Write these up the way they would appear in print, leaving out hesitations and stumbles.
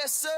Yes, sir.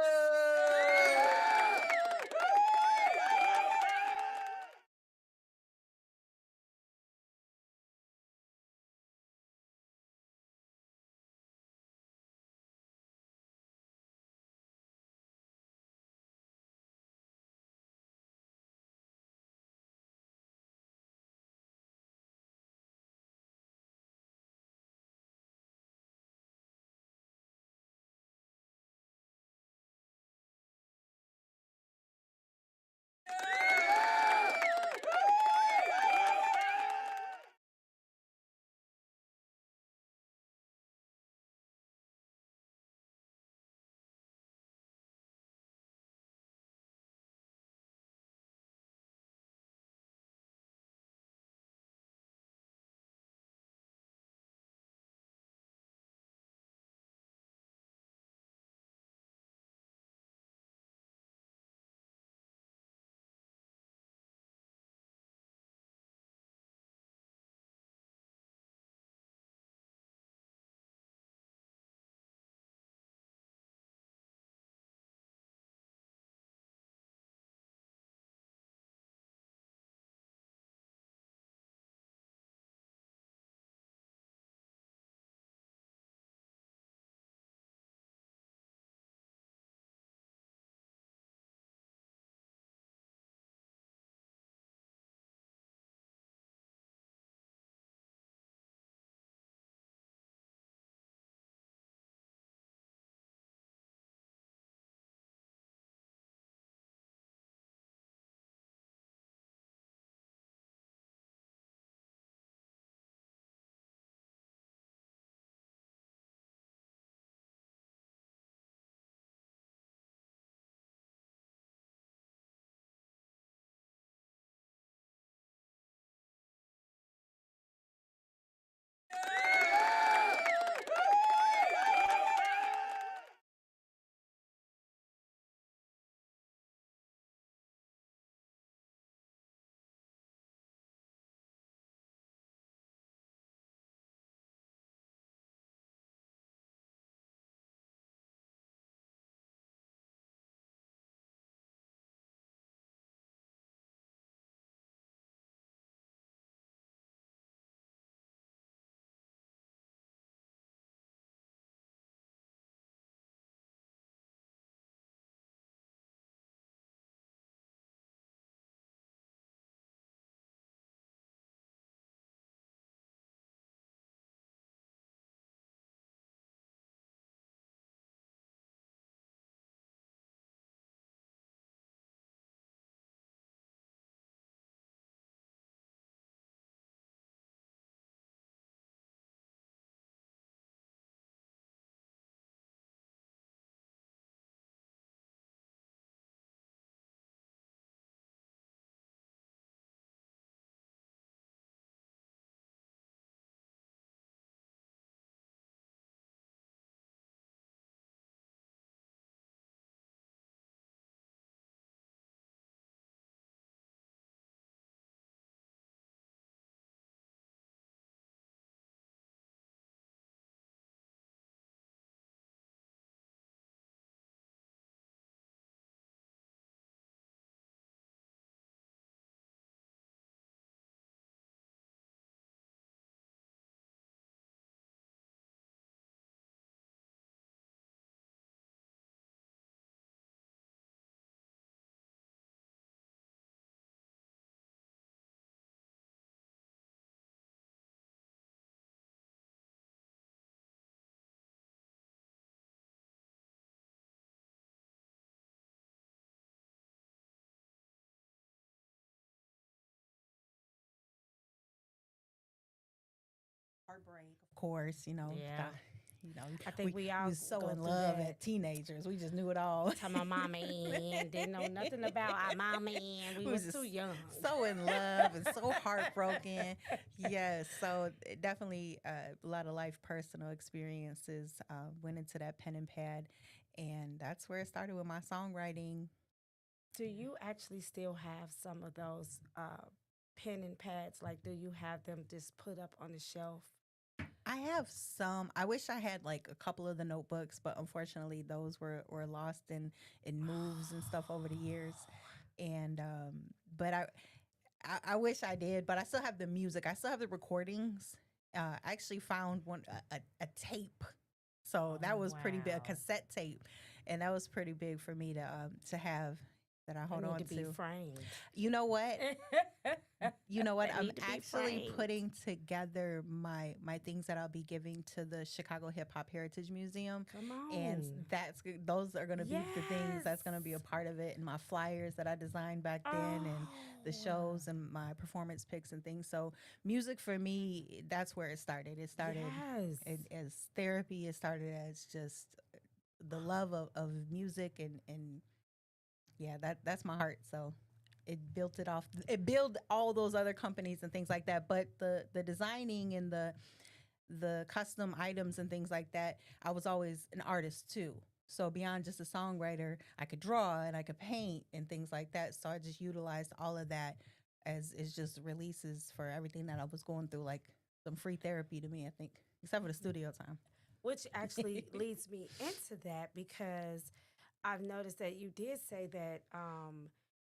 Heartbreak, of course, Yeah. you know, I think we we we all was so go in through love that. at teenagers. We just knew it all. Tell my mama and didn't know nothing about our mama and we We was was too just young. so in love and so heartbroken. Yes, so definitely a lot of life personal experiences went into that pen and pad, and that's where it started with my songwriting. Do you actually still have some of those pen and pads? Like, do you have them just put up on the shelf? I I have some. I wish I had like a couple of the notebooks, but unfortunately, those were lost in moves and stuff over the years. And but I wish I did, but I still have the music. I still have the recordings. I actually found a tape, so that Oh, was pretty big, a wow. cassette tape, and that was pretty big for me to have that I I hold need on to be to. framed. You know what? You know what? They I'm need to be actually framed. putting together my things that I'll be giving to the Chicago Hip Hop Heritage Museum, Come and on. those are going to be the things that's going to be a Yes. part of it, and my flyers that I designed back then, and the Oh, shows and my performance pics and things. So music for me, that's where it started. It started yes. as therapy. It started as just the love of music, and yeah, that's my heart. So it built it off. It built all those other companies and things like that. But the designing and the custom items and things like that, I was always an artist too. So beyond just a songwriter, I could draw and I could paint and things like that. So I just utilized all of that as it's just releases for everything that I was going through, like some free therapy to me, I think, except for the studio time. Which actually leads me into that because I've noticed that you did say that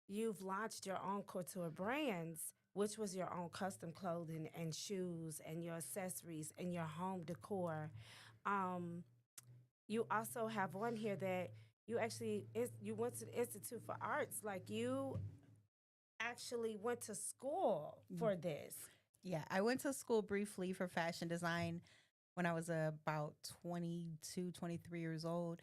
you've launched your own couture brands, which was your own custom clothing and shoes and your accessories and your home decor. Um, you also have one here that you actually you went to the Institute for Arts, like you actually went to school for this. Yeah, I went to school briefly for fashion design when I was about 22, 23 years old.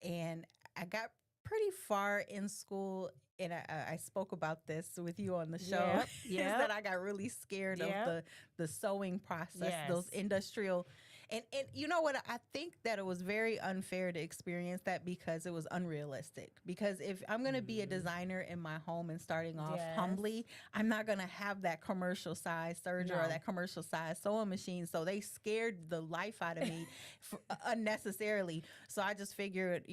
And I got pretty far in school. And I spoke about this with you on the show. Yep, Is yep. that I got really scared of Yep. the sewing process, those Yes. industrial. And you know what? I think that it was very unfair to experience that because it was unrealistic. Because if I'm going to be a designer in my home and starting off Yes. humbly, I'm not going to have that commercial size serger or No. that commercial size sewing machine. So they scared the life out of me unnecessarily. So I just figured,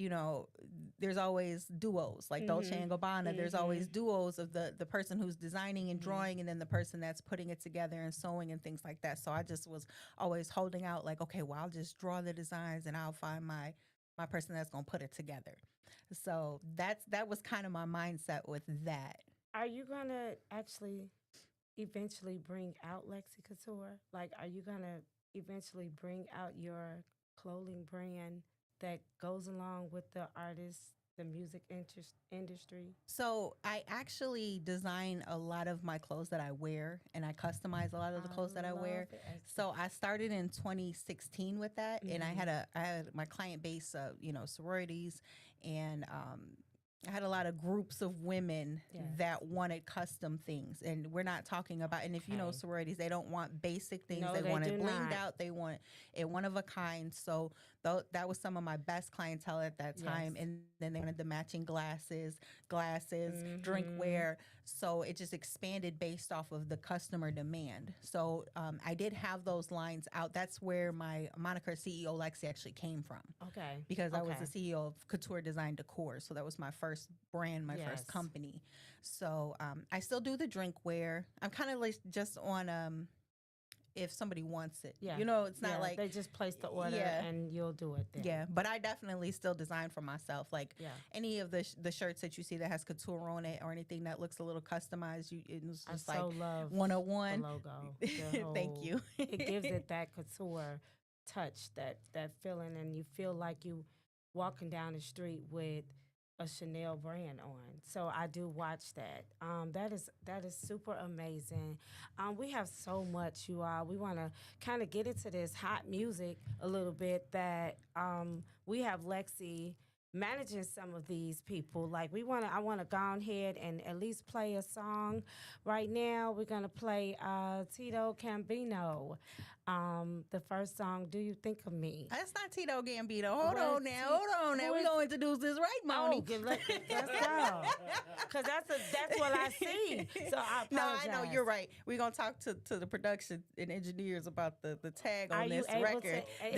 there's always duos like Dolce and Gabbana. There's always duos of the person who's designing and drawing, and then the person that's putting it together and sewing and things like that. So I just was always holding out like, okay, well, I'll just draw the designs and I'll find my person that's gonna put it together. So that was kind of my mindset with that. Are you gonna actually eventually bring out Lexi Couture? Like, are you gonna eventually bring out your clothing brand that goes along with the artist, the music industry? So I actually design a lot of my clothes that I wear, and I customize a lot of the clothes that I wear. love it. So I started in 2016 with that, and I had my client base, sororities, and I had a lot of groups of women Yes. that wanted custom things, and we're not talking about. And if you know Okay. sororities, they don't want basic things; No, they they want it do blinged not. out. They want it one of a kind. So that was some of my best clientele at that time. Yes. And then they wanted the matching glasses, Mhm. drinkware. So it just expanded based off of the customer demand. So I did have those lines out. That's where my moniker CEO Lexi actually came from, Okay. because I was Okay. the CEO of Couture Design Decor. So that was my first brand, my Yes. first company. So I still do the drinkware. I'm kind of like just on if somebody wants it. Yeah. It's not like they just place the order Yeah. and you'll do it then. yeah, but I definitely still design for myself. Like Yeah. any of the shirts that you see that has couture on it or anything that looks a little customized, it's I just so like love 101. the logo. The Thank whole- you. It gives it that couture touch, that feeling, and you feel like you walking down the street with a Chanel brand on. So I do watch that. That is super amazing. We have so much, you all. We want to kind of get into this hot music a little bit. That we have Lexi managing some of these people. Like I want to go ahead and at least play a song. Right now, we're gonna play Tito Cambino. The first song, "Do You Think of Me?" That's not Tito Gambino. Hold Well, on now. Hold on now. who We're is- going to introduce this right, Moni. Let's go. Because that's what I see. So I No, apologize. I know you're right. We're gonna talk to the production and engineers about the tag on Are you this able record. to-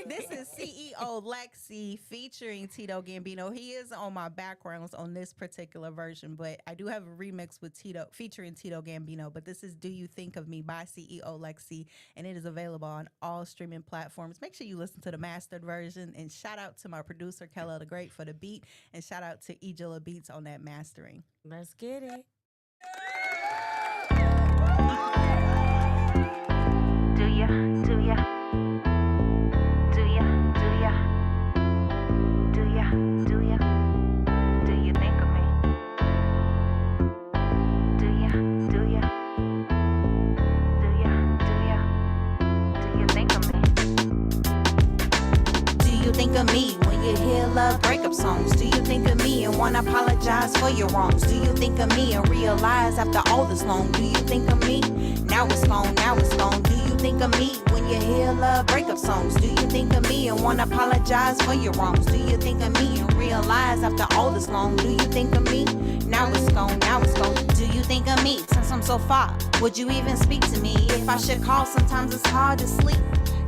This is CEO Lexi featuring Tito Tito Gambino. He is on my backgrounds on this particular version, but I do have a remix with Tito featuring Tito Gambino. But this is "Do You Think of Me" by CEO Lexi, and it is available on all streaming platforms. Make sure you listen to the mastered version. And shout out to my producer Kella the Great for the beat, and shout out to Ejilla Beats on that mastering. Let's get it. Do ya, do ya, do ya, do ya, do ya, do ya, do you think of me? Do ya, do ya, do ya, do ya, do you think of me? Do you think of me when you hear love breakup songs? Do you think of me and wanna apologize for your wrongs? Do you think of me and realize after all this long? Do you think of me? Now it's gone, now it's gone. Do you think of me when you hear love breakup songs? Do you think of me and wanna apologize for your wrongs? Do you think of me and realize after all this long? Do you think of me? Now it's gone, now it's gone. Do you think of me since I'm so far? Would you even speak to me if I should call? Sometimes it's hard to sleep.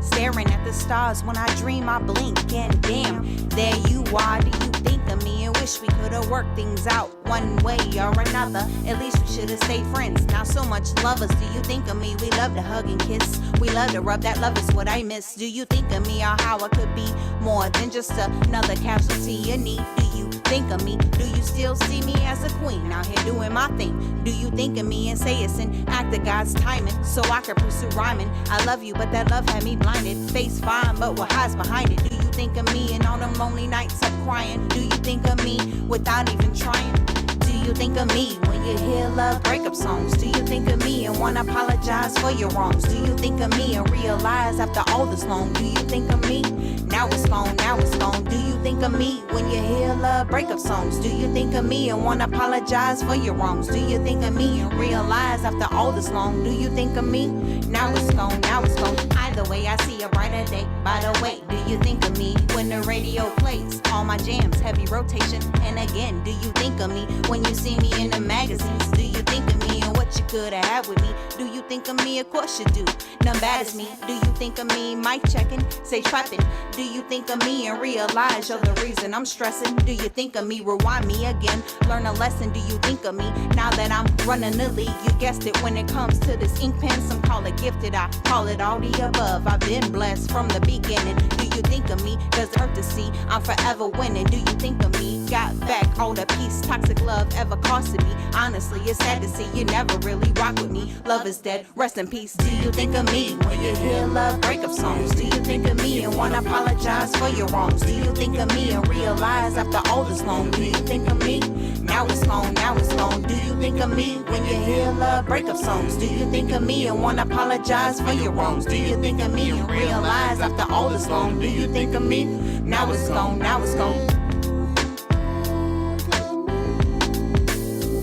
Staring at the stars when I dream, I blink, and damn, there you are. Do you think of me and wish we could have worked things out one way or another? At least we should have stayed friends. Now so much lovers. Do you think of me? We love to hug and kiss. We love to rub. That love is what I miss. Do you think of me or how I could be more than just another casualty you need? Do you think of me? Do you still see me as a queen out here doing my thing? Do you think of me and say it's an act of God's timing so I could pursue rhyming? I love you, but that love had me blinded. Face fine, but what hides behind it? Do you think of me and all them lonely nights of crying? Do you think of me without even trying? Do you think of me when you hear love breakup songs? Do you think of me and wanna apologize for your wrongs? Do you think of me and realize after all this long? Do you think of me? Now it's gone, now it's gone. Do you think of me when you hear love breakup songs? Do you think of me and wanna apologize for your wrongs? Do you think of me and realize after all this long? Do you think of me? Now it's gone, now it's gone. Either way, I see a brighter day. By the way, do you think of me when the radio plays all my jams, heavy rotation? And again, do you think of me when you see me in the magazines? Do you think of me and what you could have had with me? Do you think of me? Of course you do. None bad as me. Do you think of me? Mic checking, say trapping. Do you think of me and realize you're the reason I'm stressing? Do you think of me? Rewind me again. Learn a lesson. Do you think of me now that I'm running the league? You guessed it when it comes to this ink pen. Some call it gifted. I call it all the above. I've been blessed from the beginning. Do you think of me? Does it hurt to see I'm forever winning? Do you think of me? Got back all the peace toxic love ever costed me. Honestly, it's sad to see you never really rock with me. Love is dead. Rest in peace. Do you think of me when you hear love breakup songs? Do you think of me and wanna apologize for your wrongs? Do you think of me and realize after all this long? Do you think of me? Now it's gone, now it's gone. Do you think of me when you hear love breakup songs? Do you think of me and wanna apologize for your wrongs? Do you think of me and realize after all this long? Do you think of me? Now it's gone, now it's gone.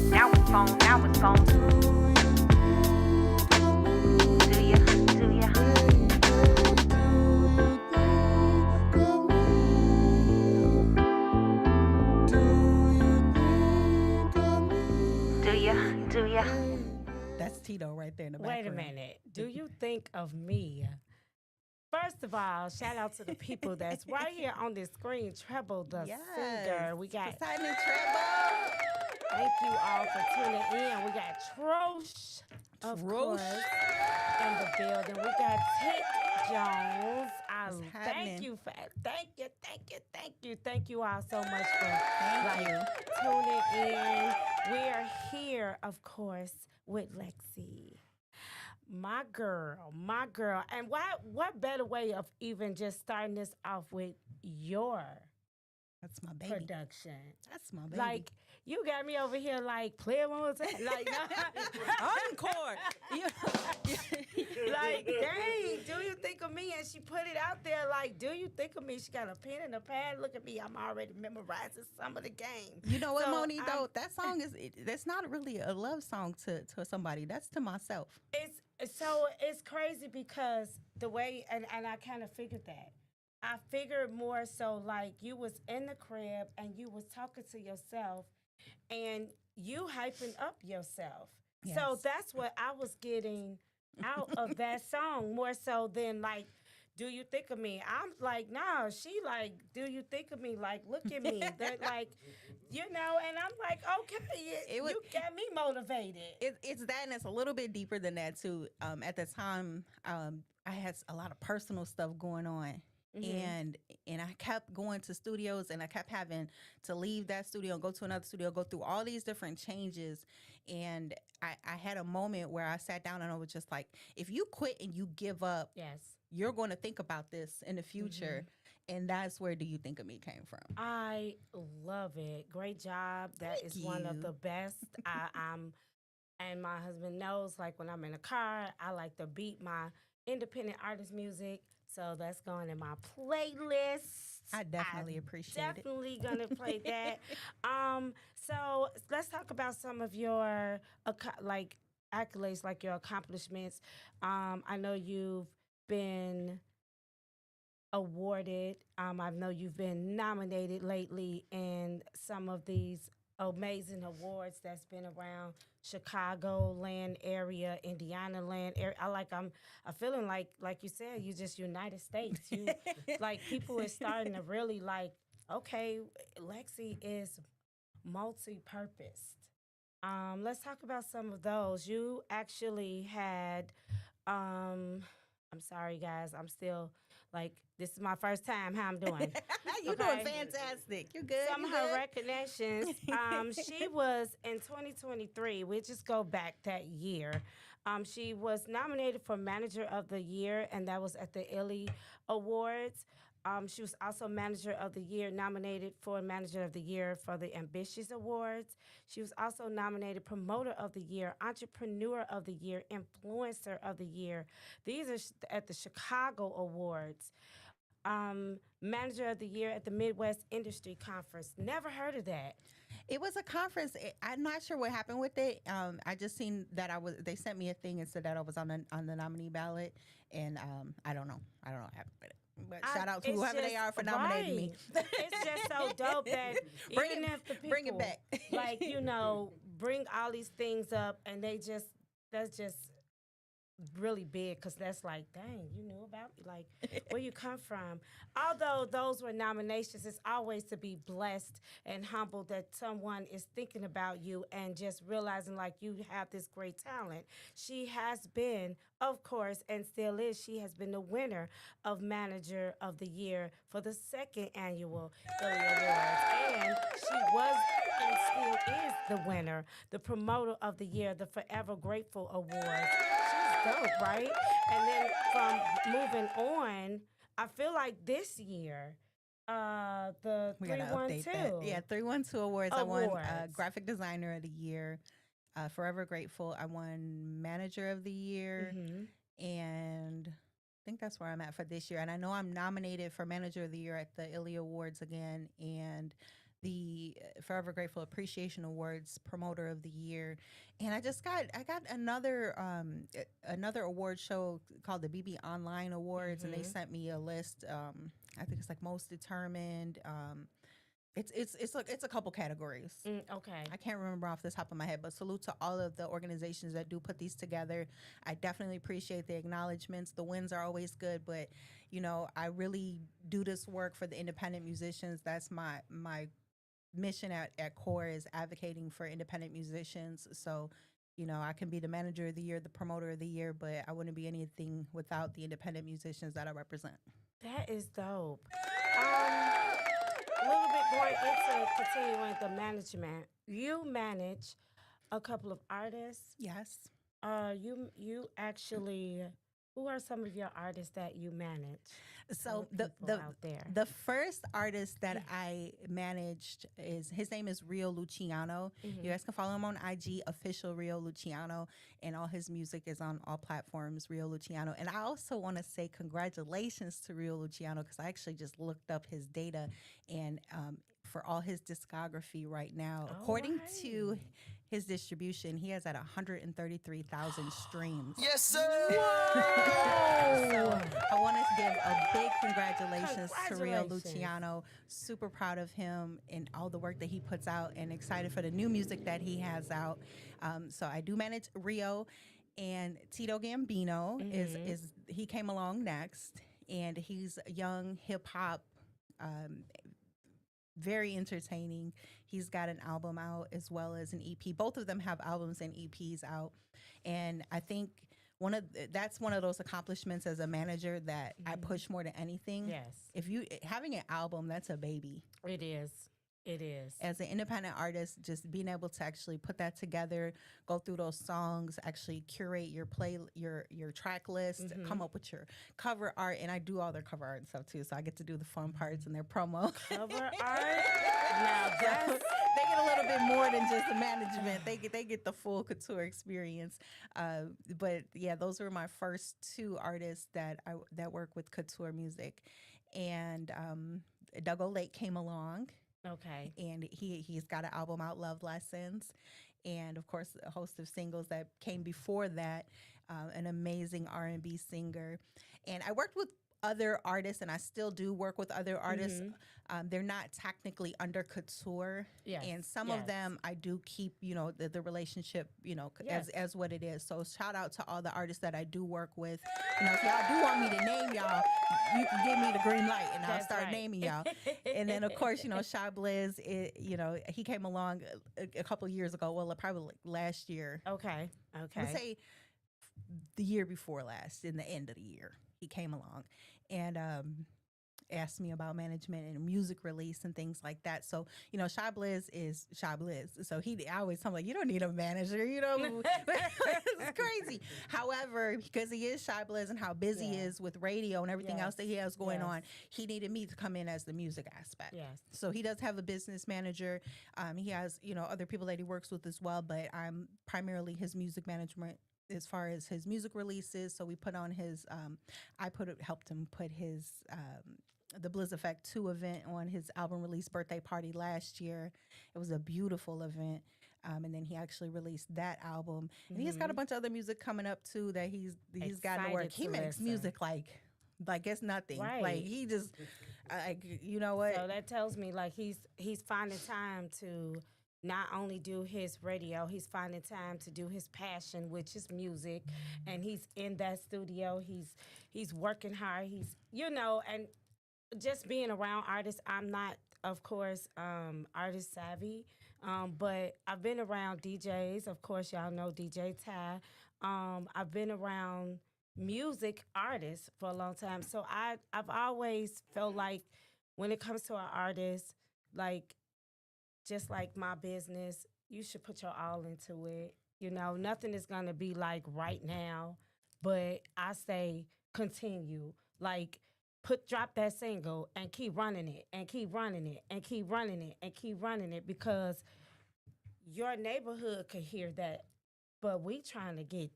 Now it's gone, now it's gone. Do ya, do ya? Do ya, do ya? That's Tito right there in the Wait background. a minute. Do you think of me? First of all, shout out to the people that's right here on this screen. Treble the singer. We got Poseidon and Treble. thank you all for tuning in. We got Trosh, of Trosh. course, in the building. We got Tick Jones. What's Thank happening? you for thank you all so much for Thank you. tuning in. We're here, of course, with Lexi. My girl. And what better way of even just starting this off with your That's my baby. production? That's my baby. Like, you got me over here like, play it one more time. Like, no. Encore. Like, dang, do you think of me? And she put it out there like, do you think of me? She got a pen and a pad. Look at me. I'm already memorizing some of the game. You know what, So, Moni, though? That song that's not really a love song to somebody. That's to myself. It's crazy because the way, and I kind of figured that. I figured more so like you was in the crib and you was talking to yourself and you hyping up yourself. So Yes. that's what I was getting out of that song more so than like, do you think of me? I'm like, no. She like, do you think of me? Like, look at me. They're like, you know, and I'm like, okay, you got me motivated. It's that, and it's a little bit deeper than that too. At the time, I had a lot of personal stuff going on. And I kept going to studios, and I kept having to leave that studio and go to another studio, go through all these different changes. And I had a moment where I sat down and I was just like, if you quit and you give up, Yes. you're going to think about this in the future. And that's where Do You Think of Me came from. I love it. Great job. That Thank is one of you. the best. I'm, and my husband knows, like when I'm in a car, I like to beat my independent artist music. So that's going in my playlist. I definitely appreciate it. Definitely gonna play that. So let's talk about some of your like accolades, like your accomplishments. I know you've been awarded. I know you've been nominated lately in some of these amazing awards that's been around Chicagoland area, Indiana land area. I'm feeling like you said, you just United States. You like people is starting to really like, okay, Lexi is multi-purposed. Let's talk about some of those. You actually had I'm sorry guys, I'm still like, this is my first time. How I'm doing? You're Okay. doing fantastic. You're good. Some of her recognitions. She was in 2023. We just go back that year. She was nominated for Manager of the Year, and that was at the Illy Awards. She was also Manager of the Year, nominated for Manager of the Year for the Ambitious Awards. She was also nominated Promoter of the Year, Entrepreneur of the Year, Influencer of the Year. These are at the Chicago Awards. Manager of the Year at the Midwest Industry Conference. Never heard of that. It was a conference. I'm not sure what happened with it. I just seen that they sent me a thing and said that I was on the nominee ballot, and I don't know what happened with it. But shout out to It's whoever they just- are for nominating me. right. It's just so dope that Bring even it- if the people, bring it back. like, you know, bring all these things up, and that's just really big, because that's like, dang, you knew about me, like where you come from. Although those were nominations, it's always to be blessed and humbled that someone is thinking about you and just realizing like you have this great talent. She has been, of course, and still is, she has been the winner of Manager of the Year for the second annual Illy Awards, and she was and still is the winner, the Promoter of the Year, the Forever Grateful Awards. She's dope, right? And then from moving on, I feel like this year, the We gotta update 312. that. Yeah, 312 awards. I won Awards. Graphic Designer of the Year, Forever Grateful. I won Manager of the Year, and I think that's where I'm at for this year. And I know I'm nominated for Manager of the Year at the Illy Awards again, and the Forever Grateful Appreciation Awards Promoter of the Year. And I got another award show called the BB Online Awards, and they sent me a list. I think it's like Most Determined. It's a couple categories. Okay. I can't remember off the top of my head, but salute to all of the organizations that do put these together. I definitely appreciate the acknowledgments. The wins are always good, but you know, I really do this work for the independent musicians. That's my mission at core, is advocating for independent musicians. So, you know, I can be the Manager of the Year, the Promoter of the Year, but I wouldn't be anything without the independent musicians that I represent. That is dope. A little bit going into continuing the management. You manage a couple of artists. Yes. You actually, who are some of your artists that you manage? So Tell people out there. the first artist that I managed his name is Rio Luciano. You guys can follow him on IG, official Rio Luciano, and all his music is on all platforms, Rio Luciano. And I also want to say congratulations to Rio Luciano, because I actually just looked up his data, and for all his discography right now, according to his distribution, he has at 133,000 streams. Yes, sir. So I wanted to give a big congratulations to Rio Congratulations. Luciano. Super proud of him and all the work that he puts out, and excited for the new music that he has out. So I do manage Rio, and Tito Gambino is he came along next. and he's a young hip hop. Um, very entertaining. He's got an album out as well as an EP. Both of them have albums and EPs out, and I think that's one of those accomplishments as a manager that I push more than anything. Yes, If you having an album, that's a baby. it is. It is. As an independent artist, just being able to actually put that together, go through those songs, actually curate your your track list, come up with your cover art, and I do all their cover art and stuff too. So I get to do the fun parts and their promo. Cover art. Now that's They get a little bit more than just the management. They get the full couture experience. But yeah, those were my first two artists that work with couture music, and Doug Lake came along. okay. And he's got an album out, Love Lessons, and of course a host of singles that came before that. An amazing R&B singer, and I worked with other artists, and I still do work with other artists. They're not technically under couture, Yes, and some of yes. them I do keep, the relationship, Yes. as what it is. So shout out to all the artists that I do work with. If y'all do want me to name y'all, you can give me the green light, and I'll That's start right. naming y'all. And then of course, Shy Blizz, he came along a couple years ago. Well, probably like last year. Okay. I Okay. would say the year before last, in the end of the year, he came along and asked me about management and music release and things like that. So, Shy Blizz is Shy Blizz. So I always tell him, like, you don't need a manager, it's crazy. However, because he is Shy Blizz and how busy he Yeah. is with radio and everything else that he has going Yes. on, he needed me to come in as the music aspect. Yes. So he does have a business manager. He has, other people that he works with as well, but I'm primarily his music management as far as his music releases. So we put on his, helped him put his, the Blizz Effect 2 event on his album release birthday party last year. It was a beautiful event. And then he actually released that album. And he's got a bunch of other music coming up too that he's got to work. Excited He to makes listen. music like it's nothing. Right. Like he just, you know what? So that tells me like he's finding time to not only do his radio, he's finding time to do his passion, which is music, and he's in that studio. He's working hard. He's and just being around artists. I'm not, of course, artist savvy, but I've been around DJs. Of course, y'all know DJ Ty. I've been around music artists for a long time, so I've always felt like when it comes to an artist, like just like my business, you should put your all into it. Nothing is gonna be like right now, but I say continue. Like drop that single and keep running it and keep running it and keep running it and keep running it, because your neighborhood could hear that. But we trying to get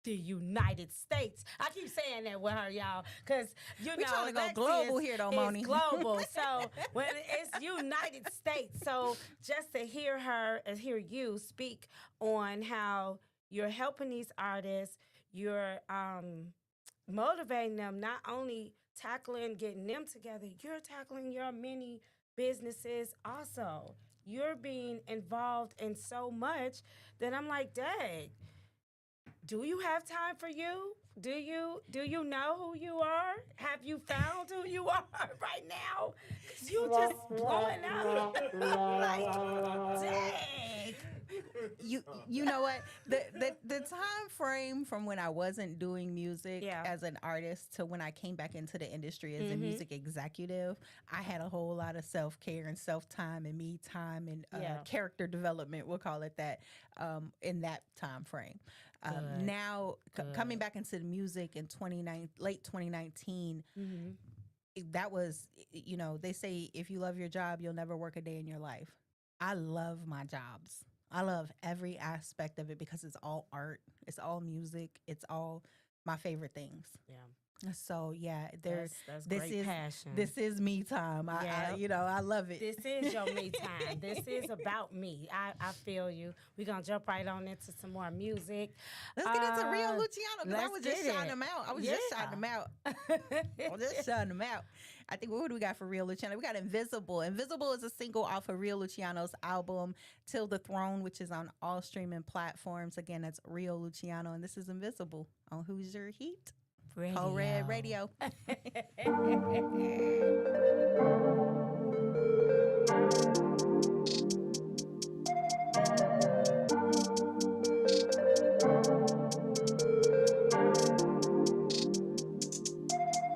the United States. I keep saying that with her, y'all, because We trying to go Lexi global here, though, is Moni. global. So when it's United States, so just to hear her and hear you speak on how you're helping these artists, you're motivating them, not only tackling getting them together, you're tackling your many businesses also. You're being involved in so much that I'm like, dang. Do you have time for you? Do you know who you are? Have you found who you are right now? 'Cause you just blowing up. Like, dang. You know what, the time frame from when I wasn't doing music Yeah. as an artist to when I came back into the industry as a music executive, I had a whole lot of self-care and self-time and me time and Yeah. character development, we'll call it that, in that time frame. Good. Now coming back into the music in late 2019, that was, they say if you love your job, you'll never work a day in your life. I love my jobs. I love every aspect of it because it's all art, it's all music, it's all my favorite things. Yeah. So yeah, That's this great is passion. this is me time. I love it. This is your me time. This is about me. I feel you. We're going to jump right on into some more music. Let's get into Rio Luciano, because I let's was just get shouting it. him out. I was just shouting him out. I was just shouting him out. I think, what do we got for Rio Luciano? We got Invisible. Invisible is a single off of Rio Luciano's album, Till the Throne, which is on all streaming platforms. Again, that's Rio Luciano, and this is Invisible on Who's Your Heat. Radio. Code Red Radio.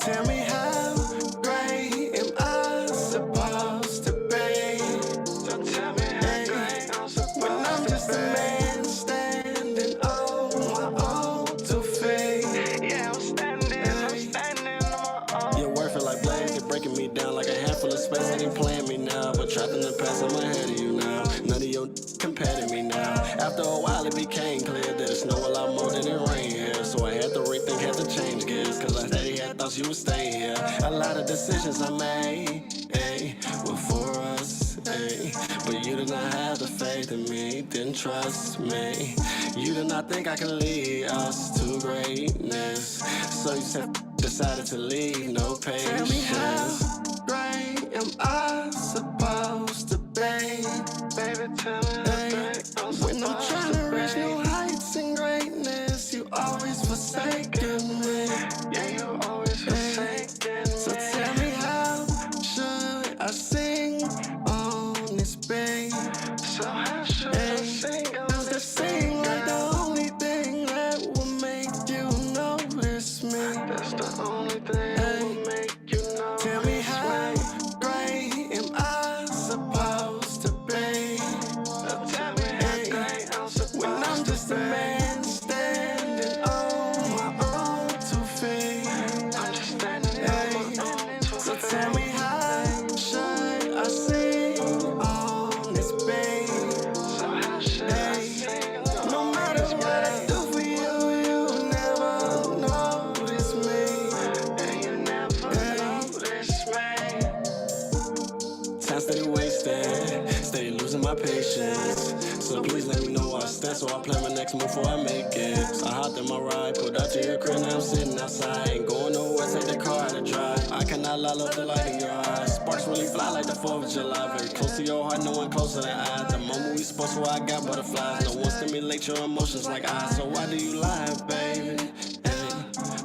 Tell me how great am I supposed to be? So tell me how great I'm supposed to be. When I'm just a man standing on my own 2 feet. Yeah, I'm standing on my own. Your word feel like blaze, you're breaking me down like a handful of space. They ain't playing me now, but trapped in the past, I'm ahead of you now. None of your compare to me now. After a while, it became clear that it snow a lot more than it rain here. So I had to rethink, had to change gears, cause I steady had thoughts you would stay here. A lot of decisions I made, ayy, were for us, ayy. But you did not have the faith in me, didn't trust me. You did not think I could lead us to greatness. So you said, decided to leave, no patience. Tell me how great am I supposed to be? Baby, tell me how great I'm supposed to be. When I'm trying to reach new heights and greatness, you always forsaken me. Yeah, you always forsaken me. So tell me how should I sing on this beat? So how should I sing on this beat? Sing like the only thing that will make you notice me. That's the only thing that will make you notice. Tell me how great am I supposed to be? Tell me how great I'm supposed to be. When I'm just a man standing on my own 2 feet. I'm just standing on my own 2 feet. So tell me how should I sing on this beat? So how should I sing? No matter what I do for you, you never notice me. And you never notice me. Time steady wasted, steady losing my patience. So please let me know where I stand, so I plan my next move before I make it. So I hopped in my ride, pulled out to your crib, now I'm sitting outside. Ain't going nowhere, take the car out to drive. I cannot lie, love the light in your eyes. Sparks really fly like the 4th of July. Very close to your heart, no one closer than I. The moment we spoke, so I got butterflies. No one stimulate your emotions like I. So why do you lie, baby? Hey,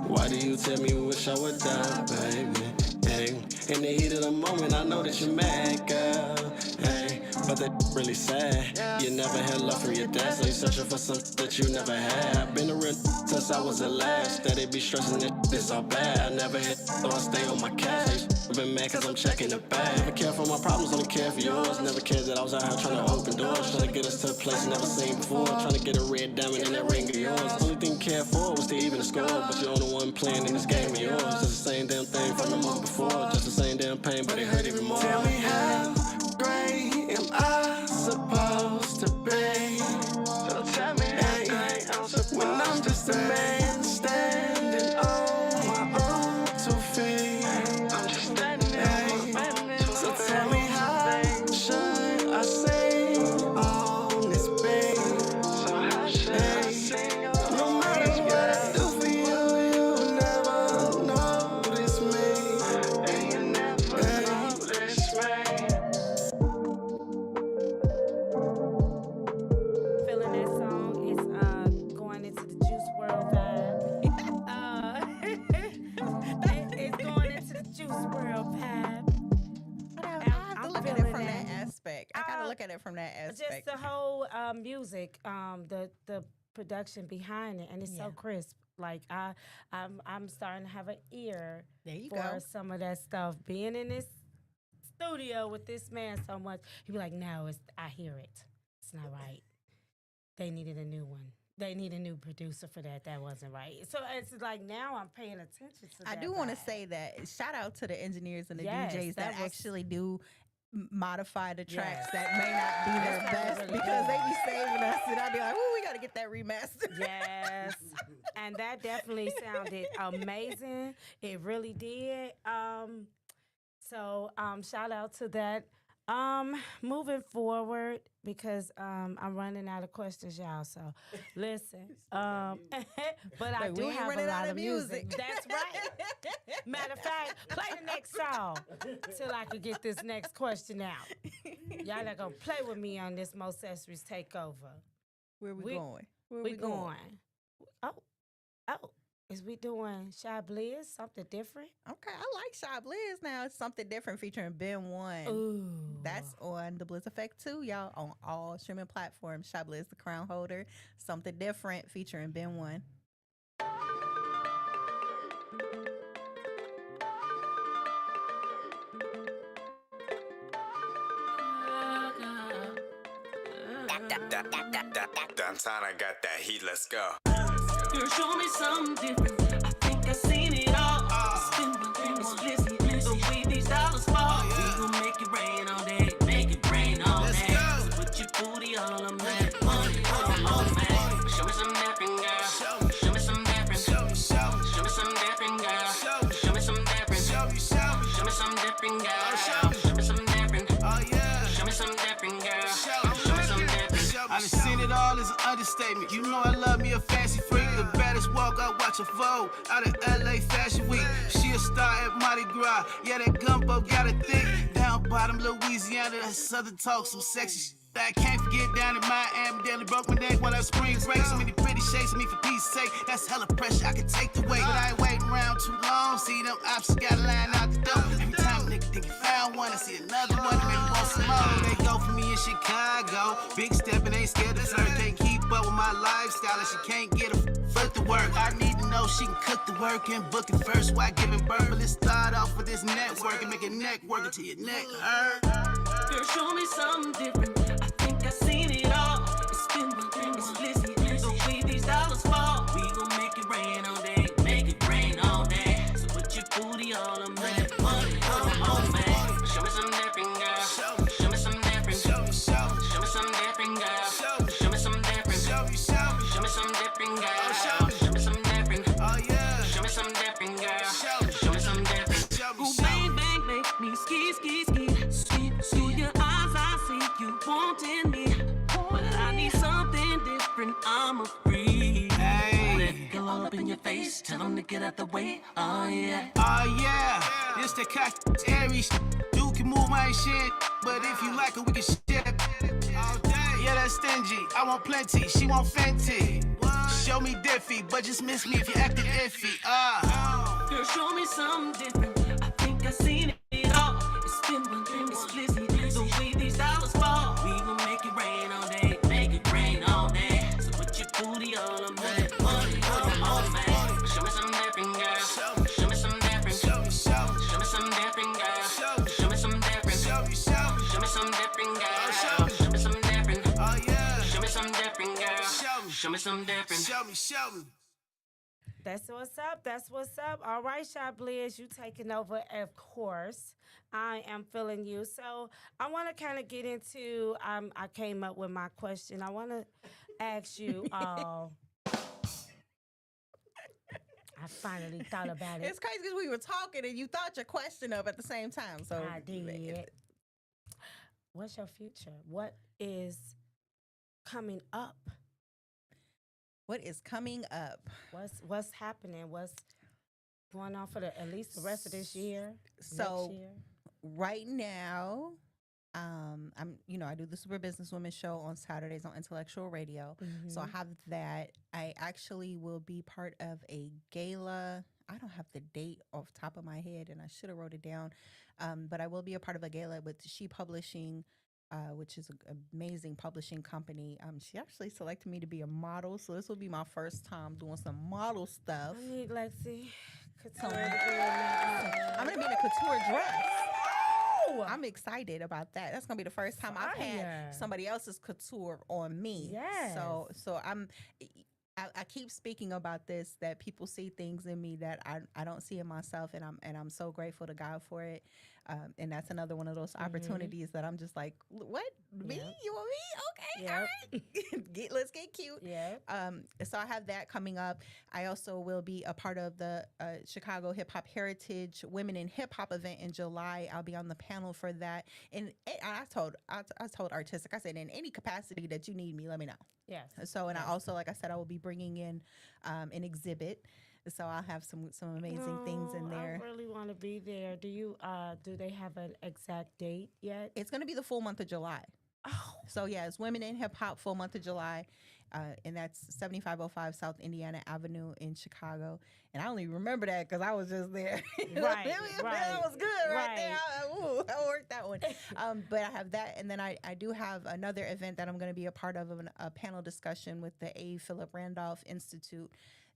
why do you tell me you wish I would die, baby? Hey, in the heat of the moment, I know that you're mad, girl. Hey, but that really sad. You never had love from your dad, so you searching for something that you never had. Been a real since I was a lad. Steady be stressing that it's all bad. I never had, so I stay on my cash. I've been mad cause I'm checking the bag. Never care for my problems, only care for yours. Never cared that I was out here trying to open doors. Trying to get us to a place never seen before. Trying to get a red diamond in that ring of yours. Only thing cared for was to even the score. But you're the only one playing in this game of yours. Just the same damn thing from the month before. Just the same damn pain, but it hurt even more. Tell me how great am I supposed to be? So tell me how great I'm supposed to be. When I'm just a man standing on my own 2 feet. I'm just standing on my own 2 feet. So tell me how should I sing on this beat? So how should I sing on this beat? No matter what I do for you, you never notice me. And you never notice me. Feeling that song is going into the Juice WRLD vibe. It's going into the Juice WRLD vibe. I have to look at it feeling from that. that aspect. I gotta look at it from that aspect. Just the whole music, the production behind it, and it's so Yeah. crisp. Like I'm starting to have an ear There you for go. some of that stuff. Being in this studio with this man so much, he be like, "No, I hear it. It's not right. They needed a new one. They need a new producer for that. That wasn't right." So it's like now I'm paying attention to that. I do want to vibe. say that shout out to the engineers and the Yes, DJs that, that was- actually do modify the tracks Yes. that may not be their That best sounded really because they good. be saving us and I'd be like, "Ooh, we got to get that remastered." Yes, and that definitely sounded amazing. It really did. So shout out to that. Moving forward because I'm running out of questions, y'all. So listen. But I Look, do we ain't have a running lot out of of music. music. That's right. Matter of fact, play the next song till I could get this next question out. Y'all not gonna play with me on this Mo Accessories takeover. Where we We- going? Where We going. Oh, Is we doing Shy Bliss, something different? Okay, I like Shy Bliss now. It's something different featuring Ben One. Ooh. That's on the Bliss Effect too, y'all, on all streaming platforms. Shy Bliss, the crown holder. Something different featuring Ben One. Downtown, I got that heat, let's go. Girl, show me something different. I think I seen it all. It's been one thing, it's blissy. The way these dollars fall, we gon' make it rain all day, make it rain all day. So put your booty all on that money, all man. Show me some dapping, girl. Show me some dapping. Show me some dapping, girl. Show me some dapping. Show me some dapping, girl. Show me some dapping. Show me some dapping, girl. Show me some dapping. I done seen it all as an understatement. You know I love me a fancy freak. The baddest walk, I watch her Vogue out of LA Fashion Week. She a star at Mardi Gras. Yeah, that gumbo got it thick. Down bottom Louisiana, that southern talk, some sexy shit. I can't forget down in Miami, daily broke my neck while I spring break. So many pretty shades of me for peace sake. That's hella pressure, I can take the weight. But I ain't waiting around too long. See them options gotta line out the door. Every time a nigga think he found one, I see another one that make me want some more. They go for me in Chicago. Big steppin', ain't scared to flirt. Can't keep up with my lifestyle and she can't get a foot to work. I need to know she can cook the work and book it first while giving birth. But let's start off with this network and make it neck work until your neck hurt. Girl, show me something different. I think I seen it all. It's been one thing, it's blissy. The way these dollars fall, we gon' make it rain all day, make it rain all day. So put your booty all on that money, all man. Show me some dapping, girl. Show me some dapping. Show me some dapping, girl. Show me some dapping. Show me some dapping, girl. Show me some dapping. Show me some dapping, girl. Show me some dapping. Ooh, bang, bang, make me ski, ski, ski. Through your eyes, I see you wanting me. But I need something different, I'm a freak. Hey. Let it go all up in your face, tell them to get out the way, oh yeah. Oh yeah, it's the cock Aries. You can move my shit, but if you like it, we can share all day. Yeah, that's stingy. I want plenty, she want Fenty. Show me diffy, but just miss me if you acting iffy. Girl, show me something different. I think I seen it all. It's been one thing, it's blissy. The way these dollars fall, we gon' make it rain all day, make it rain all day. So put your booty all on that money, all man. Show me some dapping, girl. Show me some dapping. Show me some dapping, girl. Show me some dapping. Show me some dapping, girl. Show me some dapping. Show me some dapping, girl. Show me some dapping. Show me. That's what's up. That's what's up. All right, Shy Bliss, you taking over, of course. I am feeling you. So I want to kind of get into, I came up with my question. I want to ask you all. I finally thought about it. It's crazy because we were talking and you thought your question up at the same time. So I did. What's your future? What is coming up? What is coming up? What's happening? What's going on for at least the rest of this year? So next year? right now, I do the Super Businesswoman show on Saturdays on Intellectual Radio. So I have that. I actually will be part of a gala. I don't have the date off the top of my head, and I should have wrote it down. But I will be a part of a gala with She Publishing, which is an amazing publishing company. She actually selected me to be a model, so this will be my first time doing some model stuff. I need Lexi Couture to be in I'm gonna be in a couture dress. Oh! I'm excited about that. That's gonna be the first time I've Fire. had somebody else's couture on me. Yes. So I keep speaking about this, that people see things in me that I don't see in myself, and I'm so grateful to God for it. And that's another one of those opportunities that I'm just like, what? Me? Yep. You want me? Okay, Yep. all right. Let's get cute. Yeah. So I have that coming up. I also will be a part of the Chicago Hip Hop Heritage Women in Hip Hop event in July. I'll be on the panel for that. And I told Artistic, I said, in any capacity that you need me, let me know. Yes. So, and I also, like I said, I will be bringing in an exhibit. So I'll have some amazing things in there. I really want to be there. Do they have an exact date yet? It's going to be the full month of July. Oh, So yeah, it's Women in Hip Hop full month of July. and that's 7505 South Indiana Avenue in Chicago. And I only remember that because I was just there. Right, That right, was good right there. right. I worked that one. But I have that, and then I do have another event that I'm going to be a part of a panel discussion with the A. Philip Randolph Institute.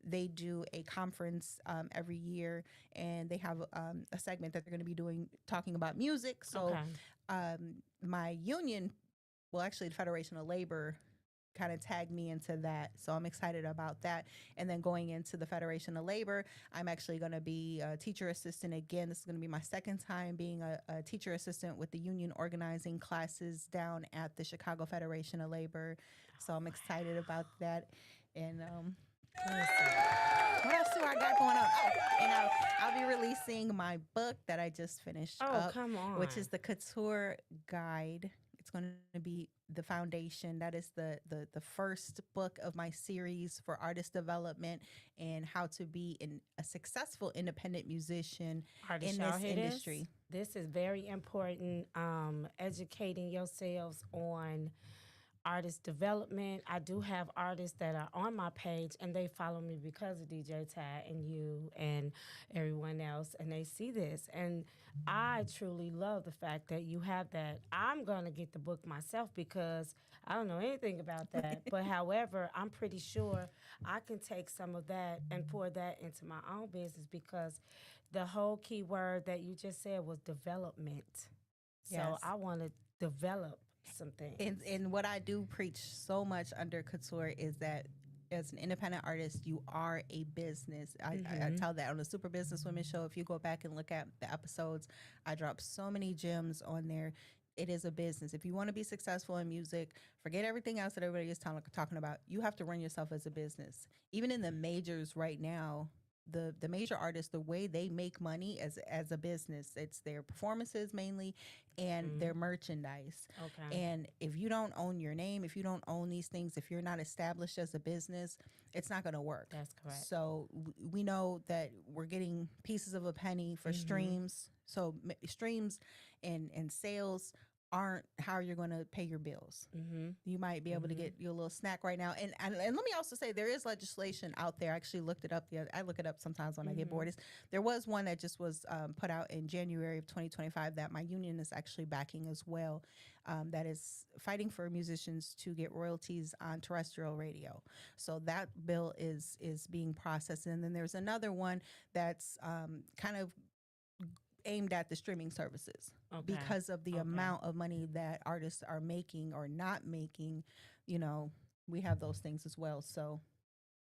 They do a conference every year, and they have a segment that they're going to be talking about music. So Okay. my union, well, actually, the Federation of Labor kind of tagged me into that. So I'm excited about that. And then going into the Federation of Labor, I'm actually going to be a teacher assistant again. This is going to be my second time being a teacher assistant with the union organizing classes down at the Chicago Federation of Labor. So I'm excited about that. And what else do I got going on? Oh, and I'll be releasing my book that I just finished Oh, up, come on. which is the Couture Guide. It's going to be the foundation. That is the first book of my series for artist development and how to be a successful independent musician Artists, in y'all this hear industry. This is very important. Educating yourselves on artist development. I do have artists that are on my page and they follow me because of DJ Ty and you and everyone else, and they see this. And I truly love the fact that you have that. I'm going to get the book myself because I don't know anything about that. But however, I'm pretty sure I can take some of that and pour that into my own business because the whole key word that you just said was development. So Yes. I want to develop some things. And what I do preach so much under Couture is that as an independent artist, you are a business. I tell that on the Super Business Women show. If you go back and look at the episodes, I drop so many gems on there. It is a business. If you want to be successful in music, forget everything else that everybody is talking about. You have to run yourself as a business. Even in the majors right now, the major artists, the way they make money as a business, it's their performances mainly and their merchandise. Okay. And if you don't own your name, if you don't own these things, if you're not established as a business, it's not going to work. That's correct. So we know that we're getting pieces of a penny for streams. So streams and sales aren't how you're going to pay your bills. You might be able to get your little snack right now. And let me also say there is legislation out there. I actually looked it up. I look it up sometimes when I get bored. There was one that just was put out in January of 2025 that my union is actually backing as well. That is fighting for musicians to get royalties on terrestrial radio. So that bill is being processed. And then there's another one that's kind of aimed at the streaming services because of the amount of money that artists are making or not making. We have those things as well. So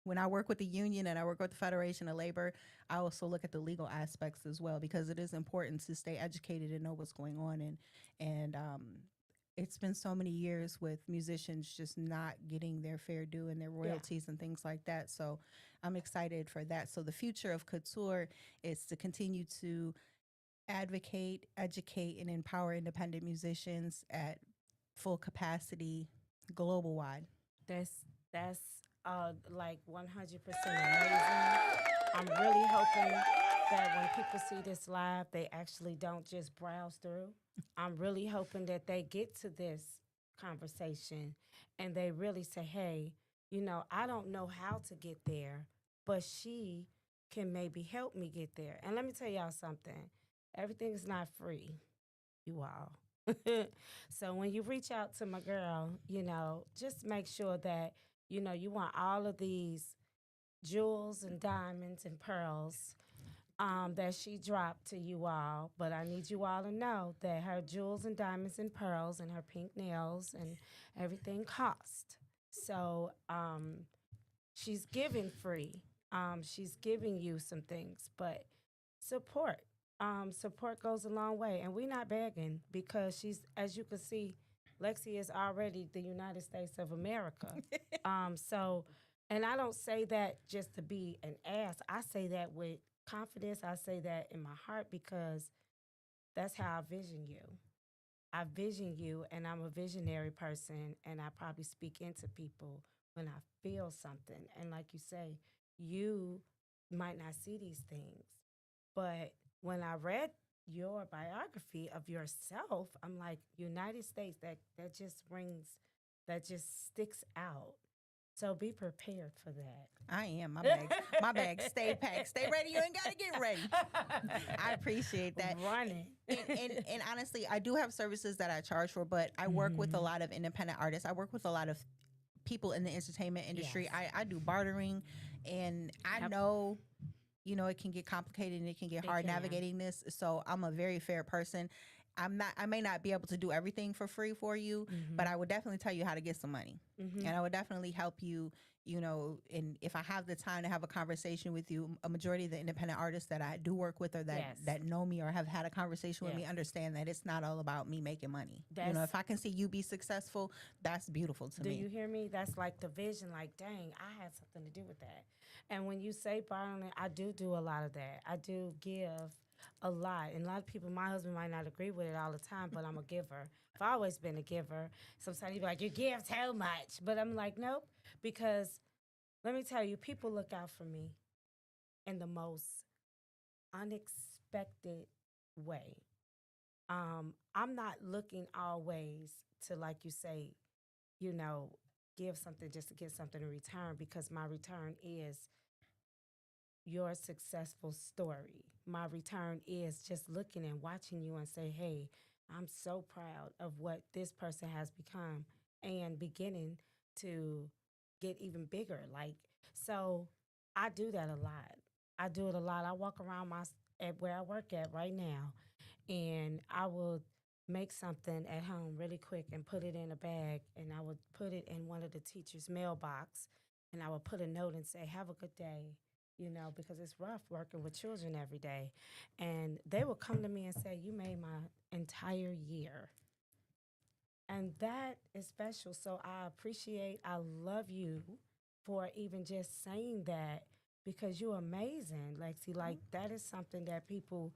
when I work with the union and I work with the Federation of Labor, I also look at the legal aspects as well because it is important to stay educated and know what's going on. And it's been so many years with musicians just not getting their fair due and their royalties and things like that. So I'm excited for that. So the future of Couture is to continue to advocate, educate, and empower independent musicians at full capacity, global wide. That's like 100% amazing. I'm really hoping that when people see this live, they actually don't just browse through. I'm really hoping that they get to this conversation and they really say, hey, I don't know how to get there, but she can maybe help me get there. And let me tell y'all something. Everything is not free, you all. So when you reach out to my girl, just make sure that, you want all of these jewels and diamonds and pearls that she dropped to you all. But I need you all to know that her jewels and diamonds and pearls and her pink nails and everything cost. So she's giving free. She's giving you some things, but support. Support goes a long way, and we're not begging because she's, as you can see, Lexi is already the United States of America. And I don't say that just to be an ass. I say that with confidence. I say that in my heart because that's how I vision you. I vision you, and I'm a visionary person, and I probably speak into people when I feel something. And like you say, you might not see these things, but when I read your biography of yourself, I'm like, United States, that just sticks out So be prepared for that. I am. My bags stay packed. Stay ready. You ain't got to get ready. I appreciate that. Running. And honestly, I do have services that I charge for, but I work with a lot of independent artists. I work with a lot of people in the entertainment industry. Yes. I do bartering, and I know, you know, it can get complicated and it can get hard navigating this. So I'm a very fair person. I may not be able to do everything for free for you, but I would definitely tell you how to get some money. And I would definitely help you, you know, and if I have the time to have a conversation with you, a majority of the independent artists that I do work with or that know me or have had a conversation with me understand that it's not all about me making money. You know, if I can see you be successful, that's beautiful to me. Do you hear me? That's like the vision, like, dang, I had something to do with that. And when you say bartering, I do a lot of that. I do give a lot. And a lot of people, my husband might not agree with it all the time, but I'm a giver. I've always been a giver. Sometimes he'd be like, you give too much. But I'm like, nope. Because let me tell you, people look out for me in the most unexpected way. I'm not looking always to, like you say, you know, give something just to get something in return, because my return is your successful story. My return is just looking and watching you and say, hey, I'm so proud of what this person has become and beginning to get even bigger. Like, so I do that a lot. I do it a lot. I walk around at where I work at right now, and I will make something at home really quick and put it in a bag, and I would put it in one of the teachers' mailbox, and I would put a note and say, have a good day, you know, because it's rough working with children every day. And they would come to me and say, you made my entire year. And that is special. So I love you for even just saying that, because you're amazing, Lexi. Like, that is something that people,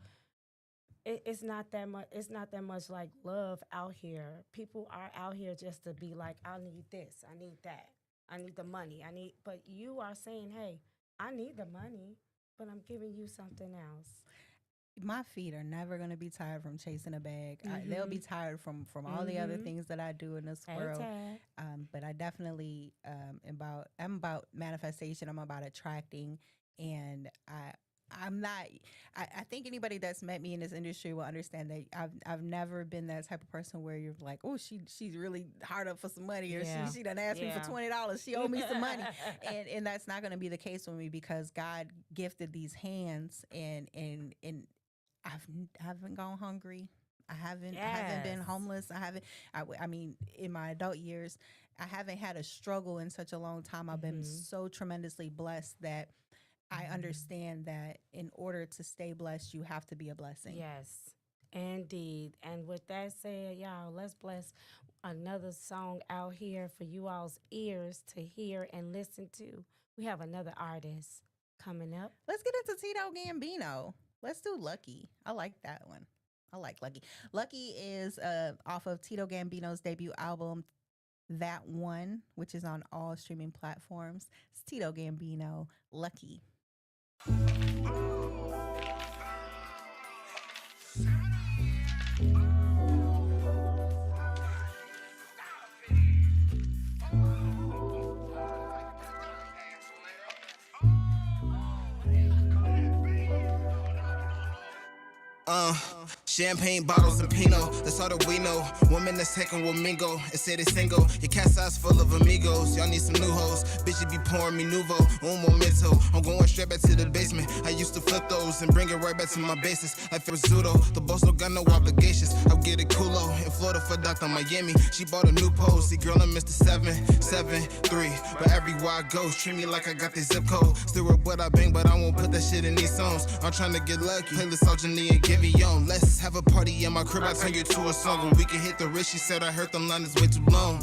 it's not that much like love out here. People are out here just to be like, I need this, I need that, I need the money, but you are saying, hey, I need the money, but I'm giving you something else. My feet are never going to be tired from chasing a bag. They'll be tired from all the other things that I do in this world. But I definitely I'm about manifestation. I'm about attracting, and I think anybody that's met me in this industry will understand that I've never been that type of person where you're like, oh, she's really hard up for some money, or she done asked me for $20. She owed me some money. And that's not going to be the case with me, because God gifted these hands, and I haven't gone hungry. I haven't been homeless. I mean, in my adult years, I haven't had a struggle in such a long time. I've been so tremendously blessed that I understand that in order to stay blessed, you have to be a blessing. Yes, indeed. And with that said, y'all, let's bless another song out here for you all's ears to hear and listen to. We have another artist coming up. Let's get into Tito Gambino. Let's do Lucky. I like that one. I like Lucky. Lucky is off of Tito Gambino's debut album, That One, which is on all streaming platforms. It's Tito Gambino, Lucky. Champagne bottles and Pinot, that's all that we know. Woman that's taking with Mingo and say they single. Your cat's eyes full of amigos, y'all need some new hoes. Bitch, you be pouring me Nuvo, un momento. I'm going straight back to the basement. I used to flip those and bring it right back to my basis. Like Rizzuto, the boss don't got no obligations. I'll get it coolo in Florida for Dr. Miami. She bought a new pose, see girl, I'm Mr. 773. But everywhere I go, treat me like I got the zip code. Still with what I bang, but I won't put that shit in these songs. I'm trying to get lucky, play the Sojourner and give me on. Let's have a party in my crib, I turn you to a song. When we can hit the wrist, she said I heard them lines way too long.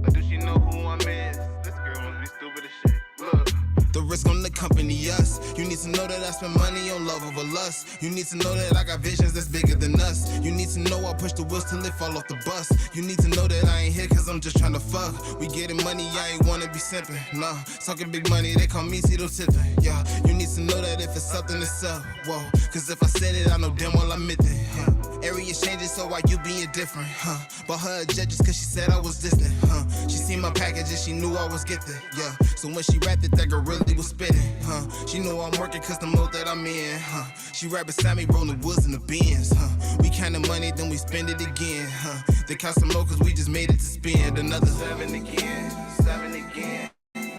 But do she know who I'm is? This girl must be stupid as shit. Look. The risk on the company, us. You need to know that I spend money on love over lust. You need to know that I got visions that's bigger than us. You need to know I push the wheels till it fall off the bus. You need to know that I ain't here cause I'm just trying to fuck. We getting money, I ain't wanna be simping. Nah, talking big money, they call me Tito Tippin'. Yeah, you need to know that if it's something, it's up. Whoa, cause if I said it, I know damn well I meant it. Yeah. Area changes, so why you being different, huh? Bought her a jet just cause she said I was distant, huh? She seen my package and she knew I was gifted, yeah. So when she rapped it, that girl really was spitting, huh? She knew I'm working cause the mode that I'm in, huh? She right beside me, rolling woods in the bins, huh? We countin' money, then we spend it again, huh? They count some more cause we just made it to spend another 7 again, 7 again,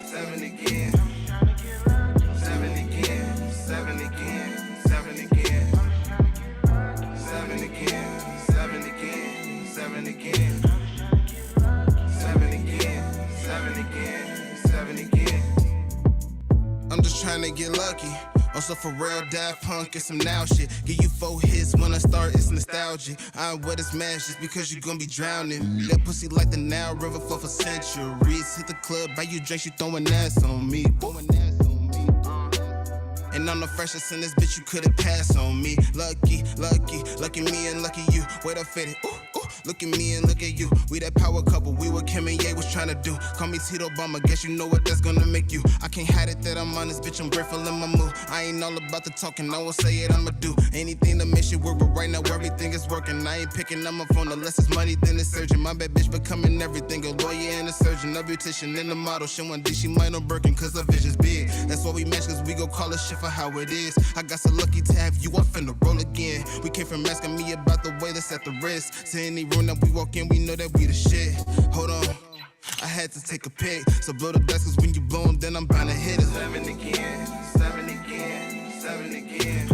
7 again. 7 again, 7 again, 7 again. 7 again, 7 again, 7 again. 7 again, 7 again, 7 again. I'm just trying to get lucky. Also for real, Daft Punk and some now shit. Give you 4 hits when I start, it's nostalgic. I ain't wet as smash just because you gon' be drowning. That pussy like the Nile River for centuries. Hit the club, buy you drinks, you throwing ass on me. And I'm the freshest in this bitch, you couldn't pass on me. Lucky, lucky, lucky me and lucky you. Wait, I fit it. Ooh, ooh, look at me and look at you. We that power couple, we what Kim and Ye was trying to do. Call me Tito Obama, guess you know what that's gonna make you. I can't hide it that I'm on this bitch, I'm grateful in my mood. I ain't all about the talking, I won't say it, I'ma do anything to make sure we're right now, everything is working. I ain't picking up my phone unless it's money, then it's surgeon. My bad bitch becoming everything, a lawyer and a surgeon, a beautician and a model. She one day she might know Birkin, cause her vision's big. That's why we match, cause we go call it shit for how it is. I got so lucky to have you, I'm finna roll again. We came from asking me about the way that's at the wrist. To any room that we walk in, we know that we the shit. Hold on, I had to take a pic. So blow the dust, cause when you blow 'em, then I'm bound to hit it. 7 again, 7 again, 7 again.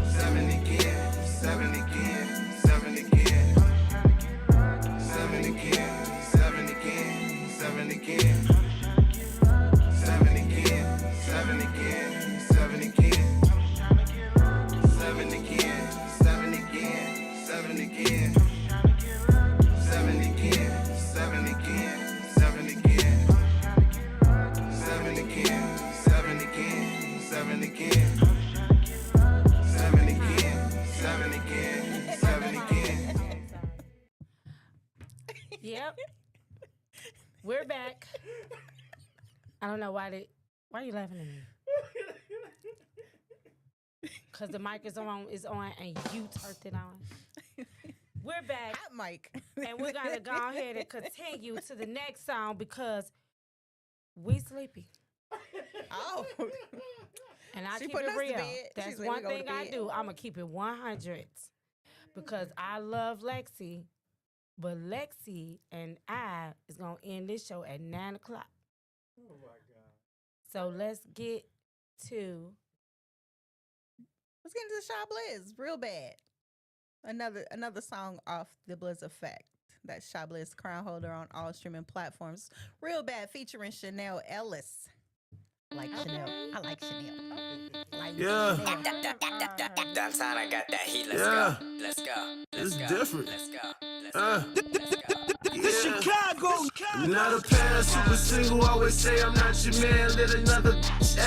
7 again, 7 again, 7 again. 7 again, 7 again, 7 again. 7 again, 7 again, 7 again. 7 again, 7 again, 7 again. 7 again, 7 again, 7 again. 7 again, 7 again, 7 again. 7 again, 7 again, 7 again. Yep. We're back. I don't know why are you laughing at me? Cause the mic is on and you turned it on. We're back. Hot mic. And we're gonna go ahead and continue to the next song because we sleepy. Oh. And I She keep putting it us to real. bed. That's She's ready one to go to thing I bed. do. I'm gonna keep it 100 because I love Lexi, but Lexi and I is gonna end this show at 9:00. Oh my God. So let's get to Let's get into Sha Bliss. Real bad. Another song off the Blizz Effect. That's Sha Bliss, crown holder on all streaming platforms. Real bad, featuring Chanel Ellis. I like Chanel. I like Chanel. Like Yeah. Chanel. Downtown, I got that heat. Let's Yeah. go. Let's go. Let's It's go. different. Let's go. Let's Uh. go. Let's go. Chicago. Not a pair, super single. Always say I'm not your man. Lit another ass.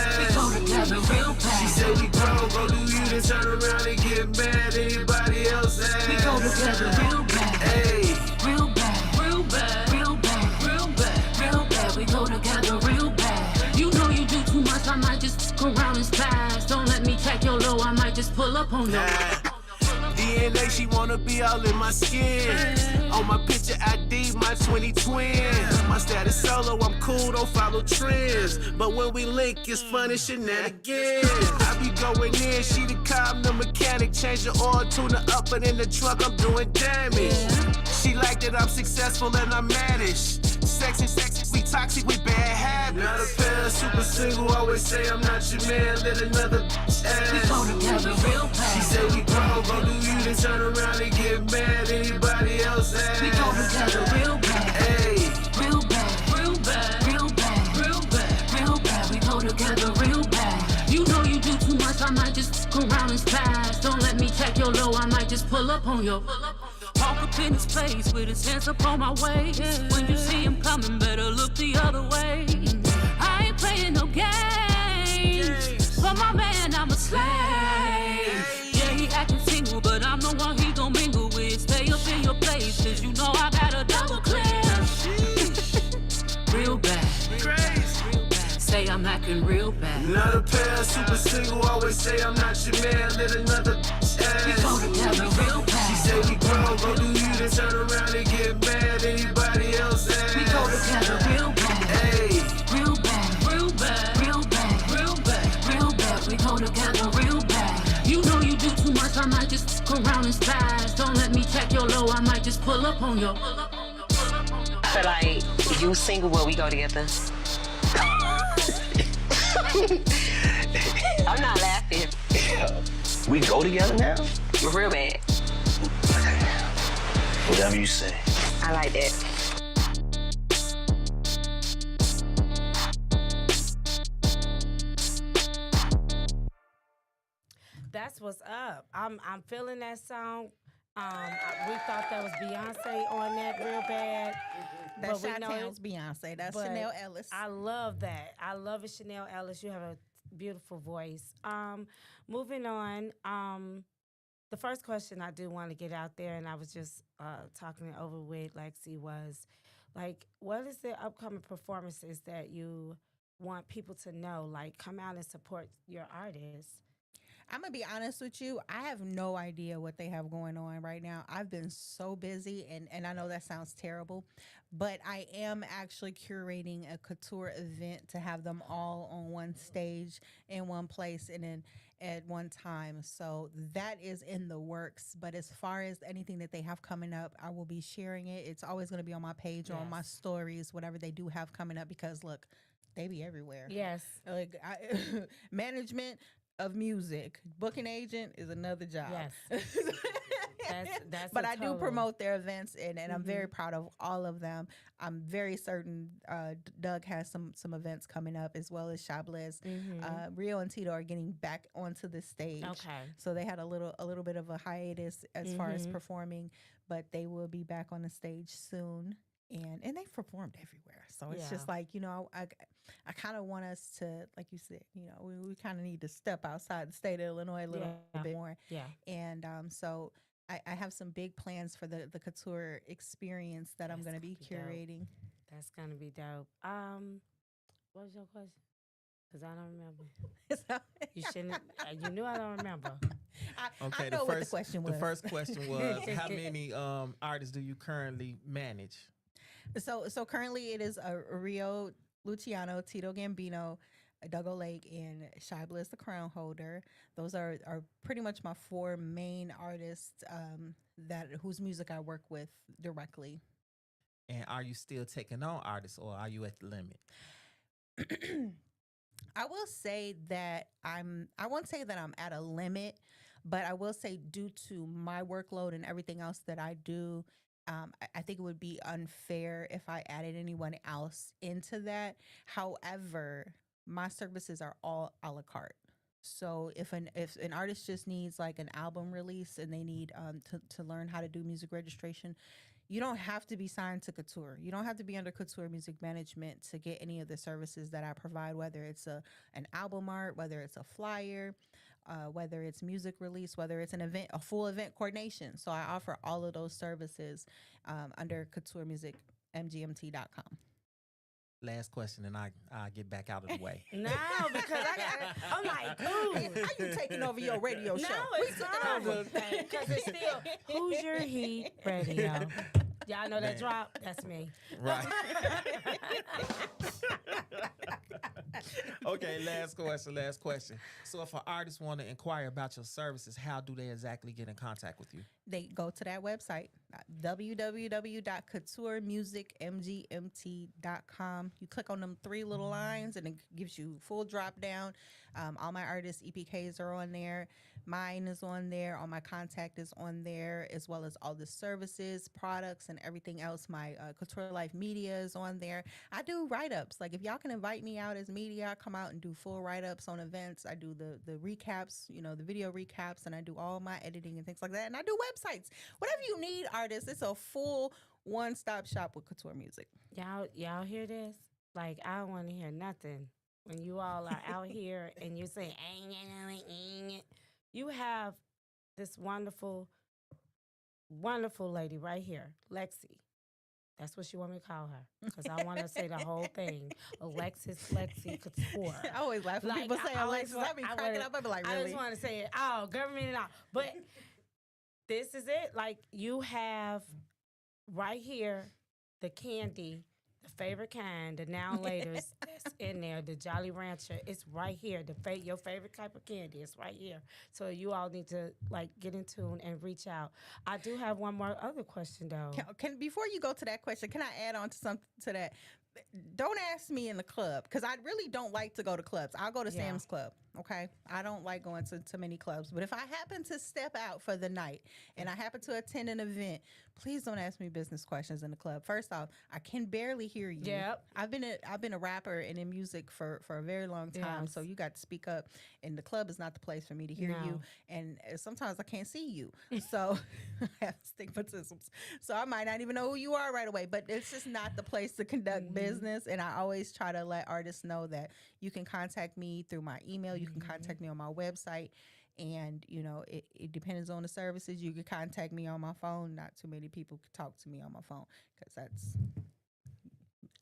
She said we grown, go do you, then turn around and get mad. Anybody else ass. We go together real bad, Hey, real bad, real bad, real bad, real bad, real bad. We go together real bad. You know you do too much, I might just go around and spaz. Don't let me check your low, I might just pull up on you. DNA, she wanna be all in my skin. On my picture ID, my 20 twin. My status solo, I'm cool, don't follow trends. But when we link, it's fun and shenanigans. I be going in, she the car, I'm the mechanic. Change the oil, tune her up, and in the truck, I'm doing damage. She like that I'm successful and I'm managed. Sexy, we toxic, we bad habits. Not a pair, super single, always say I'm not your man. Lit another ass. We go together real bad. She said we grown, go do you, then turn around and get mad. Anybody else ass. We go together real bad, Hey, real bad, real bad, real bad, real bad, real bad. We go together real bad. You know you do too much, I might just go around and spaz. Don't let me check your low, I might just pull up on you. Walk up in his face with his hands up on my waist. When you see him coming, better look the other way. I ain't playing no games. For my man, I'm a slave. Yeah, he acting single, but I'm the one he gon' mingle with. Stay up in your place, cause you know I got a double clip. Real bad. Say I'm acting real bad. not a pair, super single, always say I'm not your man. Lit another ass. We go together real turn around and get mad. Anybody else ask? We go together real bad. Hey, Real bad. Real bad. Real bad. Real bad. Real bad. We go together real bad. You know you do too much, I might just go around and spaz. Don't let me check your low, I might just pull up on your. I feel like you single, but we go together. I'm not laughing. We go together now? Real bad. Whatever you say. I like that. That's what's up. I'm feeling that song. We thought that was Beyonce on that real bad. That's but we know Chi-Town's Beyonce. That's but Chanel Ellis. I love that. I love it, Chanel Ellis. You have a beautiful voice. Moving on. The first question I do want to get out there, and I was just talking it over with Lexi, was like, what is the upcoming performances that you want people to know? Like, come out and support your artists. I'm gonna be honest with you. I have no idea what they have going on right now. I've been so busy, and I know that sounds terrible, but I am actually curating a couture event to have them all on one stage in one place and then at one time. So that is in the works. But as far as anything that they have coming up, I will be sharing it. It's always gonna be on my page or on my stories, whatever they do have coming up, because look, they be everywhere. Yes. Like management of music, booking agent is another job. Yes. That's but a I do total. promote their events, and I'm very proud of all of them. I'm very certain Doug has some events coming up, as well as Shabliz. Rio and Tito are getting back onto the stage. Okay. So they had a little bit of a hiatus as far as performing, but they will be back on the stage soon. And they've performed everywhere. So it's just like, I kind of want us to, like you said, we kind of need to step outside the state of Illinois a little bit more. Yeah. And so I have some big plans for the couture experience that I'm going to be curating. That's going to be dope. What was your question? Because I don't remember. You shouldn't. You knew I don't remember. I know what the question was. The first question was, how many artists do you currently manage? So currently it is Rio Luciano, Tito Gambino, Doug Lake, and Shy Bliss, the crown holder. Those are pretty much my four main artists whose music I work with directly. And are you still taking on artists, or are you at the limit? I will say that I won't say that I'm at a limit, but I will say, due to my workload and everything else that I do, I think it would be unfair if I added anyone else into that. However, my services are all a la carte. So if an artist just needs like an album release and they need to learn how to do music registration, you don't have to be signed to Couture. You don't have to be under Couture Music Management to get any of the services that I provide, whether it's an album art, whether it's a flyer, whether it's music release, whether it's an event, a full event coordination. So I offer all of those services under CoutureMusicMGMT.com. Last question, and I'll get back out of the way. No, because I'm like, ooh. How you taking over your radio show? No, it's not. Because it's still Hoosier Heat Radio. Y'all know that drop? That's me. Right. Okay, last question. So if an artist want to inquire about your services, how do they exactly get in contact with you? They go to that website, www.couturemusicmgmt.com. You click on them three little lines, and it gives you full drop down. All my artists' EPKs are on there. Mine is on there. All my contact is on there, as well as all the services, products, and everything else. My Couture Life Media is on there. I do write-ups. Like, if y'all can invite me out as media, I come out and do full write-ups on events. I do the recaps, the video recaps, and I do all my editing and things like that. And I do websites. Whatever you need, artists, it's a full one-stop shop with Couture Music. Y'all hear this? Like, I don't want to hear nothing. When you all are out here and you're saying, you have this wonderful, wonderful lady right here, Lexi. That's what you want me to call her, because I want to say the whole thing. Alexis Lexi Couture. I always laugh when people say Alexis. I be cracking up. I be like, really? I just want to say it. Oh, government and all. But this is it. Like, you have right here, the candy, the favorite kind, the now and laters that's in there, the Jolly Rancher, it's right here. Your favorite type of candy is right here. So you all need to like get in tune and reach out. I do have one more other question though. Can before you go to that question, can I add on to something to that? Don't ask me in the club because I really don't like to go to clubs. I'll go to Sam's Club. Okay, I don't like going to many clubs. But if I happen to step out for the night and I happen to attend an event, please don't ask me business questions in the club. First off, I can barely hear you. Yep. I've been a rapper and in music for a very long time. Yes. So you got to speak up, and the club is not the place for me to hear you. And sometimes I can't see you, so I have stigmatisms. So I might not even know who you are right away. But it's just not the place to conduct business. And I always try to let artists know that you can contact me through my email. You can contact me on my website. And, you know, it depends on the services. You can contact me on my phone. Not too many people can talk to me on my phone because that's...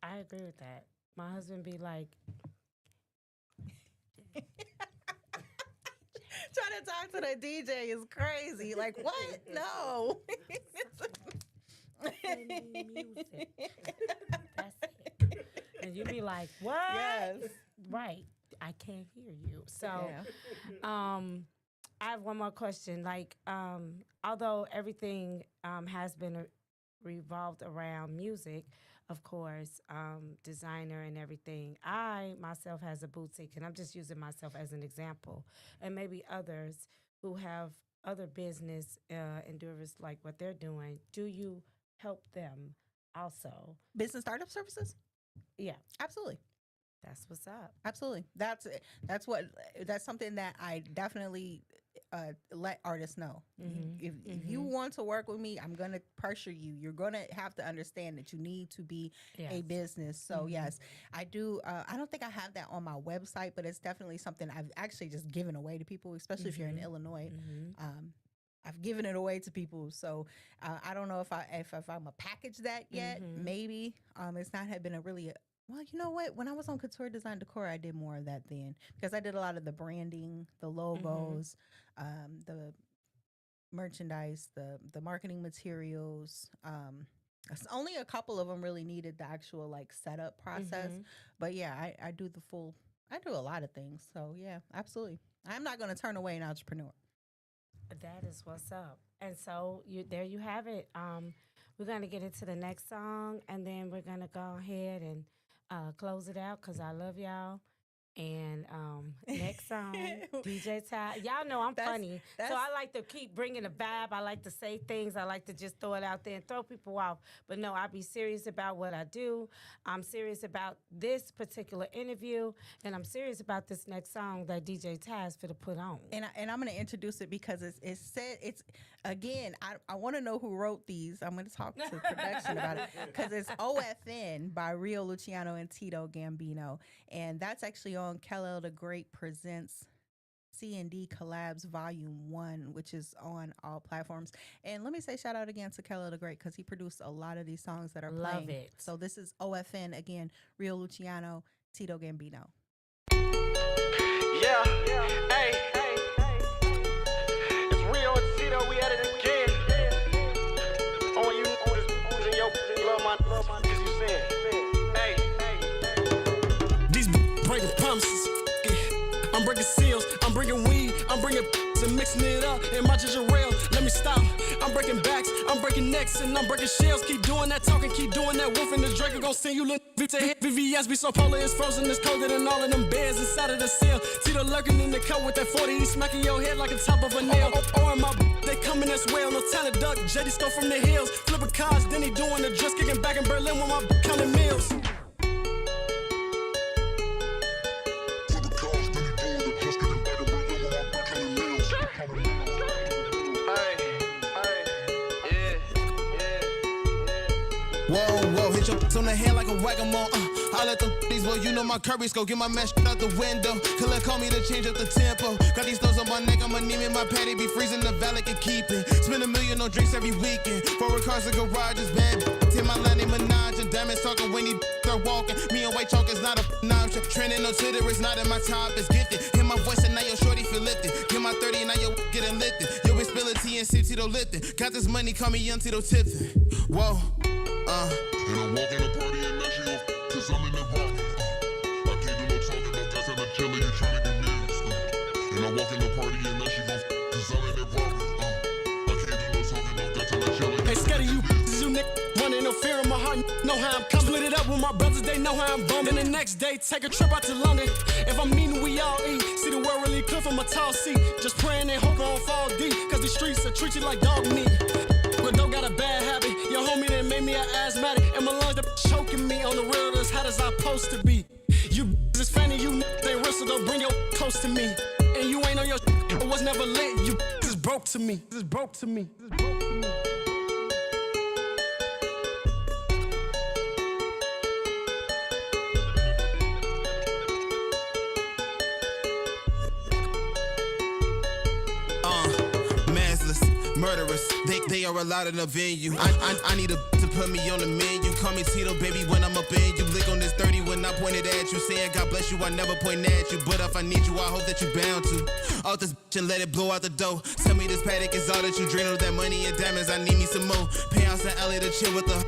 I agree with that. My husband be like... Trying to talk to the DJ is crazy. Like, what? No. Music. That's it. And you be like, what? Yes. Right. I can't hear you. So, I have one more question. Like, although everything has been revolved around music, of course, designer and everything, I myself has a boutique, and I'm just using myself as an example, and maybe others who have other business endeavors like what they're doing. Do you help them also? Business startup services? Yeah. Absolutely. That's what's up. Absolutely. That's something that I definitely let artists know. If you want to work with me, I'm going to pressure you. You're going to have to understand that you need to be a business. So yes, I do. I don't think I have that on my website, but it's definitely something I've actually just given away to people, especially if you're in Illinois. I've given it away to people, so I don't know if I'm a package that yet. Maybe it's not had been a really. Well, you know what? When I was on Couture Design Decor, I did more of that then because I did a lot of the branding, the logos, the merchandise, the marketing materials. Only a couple of them really needed the actual like setup process, but yeah, I do the full. I do a lot of things, so yeah, absolutely. I'm not going to turn away an entrepreneur. That is what's up. And so there you have it. We're going to get into the next song, and then we're going to go ahead and close it out because I love y'all. And next song, DJ Ty. Y'all know I'm funny, so I like to keep bringing the vibe. I like to say things. I like to just throw it out there and throw people off. But no, I be serious about what I do. I'm serious about this particular interview, and I'm serious about this next song that DJ Ty is finna put on. And I'm going to introduce it because it's again, I want to know who wrote these. I'm going to talk to production about it because it's OFN by Rio Luciano and Tito Gambino. And that's actually on Khalil the Great Presents C&D Collabs Volume 1, which is on all platforms. And let me say shout out again to Khalil the Great because he produced a lot of these songs that are playing. Love it. So this is OFN, again, Rio Luciano, Tito Gambino. Yeah, hey, it's Rio and Tito, we at it again. On you, in your love my, as you said. Hey, these breaking promises. Yeah. I'm breaking seals, I'm bringing weed, I'm bringing and mixing it up in my ginger rail. Let me stop. I'm breaking backs, I'm breaking necks, and I'm breaking shells. Keep doing that talking, keep doing that wolf, and the Draco gon' send you little VVS be so polar, it's frozen, it's colder than all of them bears inside of the cell. Tito lurking in the coat with that 40, he smacking your head like the top of a nail. Or in my they coming as well, no time to duck. Jetty stole from the hills, flipping cars, then he doing the dress, kicking back in Berlin with my counting meals. Whoa, hit your on the head like a whack-a-mole. I let them these boy, you know my curries go get my mesh out the window. Killer call me to change up the tempo. Got these stones on my neck, I'm anemic, my patty be freezing, the valet can keep it. Spend $1 million on drinks every weekend. Forward cars in garages, bad Tim my line in Minaj and diamonds talking when he start walking. Me and white chalk is not a option. Training no Twitter, it's not in my top, it's gifted. Hear my voice and now your shorty feel lifted. Get my 30 and now your getting lifted. Yo, it's Tito lifted. Got this money, call me Young Tito Tipton. Whoa. And I'm walking the party and now she gon' cause I'm in the party. I can't do no talking, no gas and a killer, you tryna get news. And I'm walking the party and now she gon' cause I'm in the party. I can't do no talking, no gas and a killer. Hey, scared of you, you nigga. Running no fear in my heart, know how I'm coming. Split it up with my brothers, they know how I'm bumming. Then the next day, take a trip out to London. If I'm meeting, we all eat. See the world really clear from a tall seat. Just praying and hope I don't fall deep. Cause these streets will treat you like dog meat. But don't got a bad habit. Your homie that made me an asthmatic. And my lungs that choking me on the real as hot as I'm supposed to be. You is funny, you ain't real, so don't bring your close to me. And you ain't on your I was never lit. You is broke to me. This broke to me. This broke to me. Murderers, they are a lot in the venue. I need a to put me on the menu. Call me Tito, baby, when I'm up in you. Lick on this 30 when I pointed at you. Saying God bless you, I never point at you. But if I need you, I hope that you bound to. Off this bitch and let it blow out the dough. Tell me this paddock is all that you dream of. That money and diamonds, I need me some more. Payouts in LA to chill with the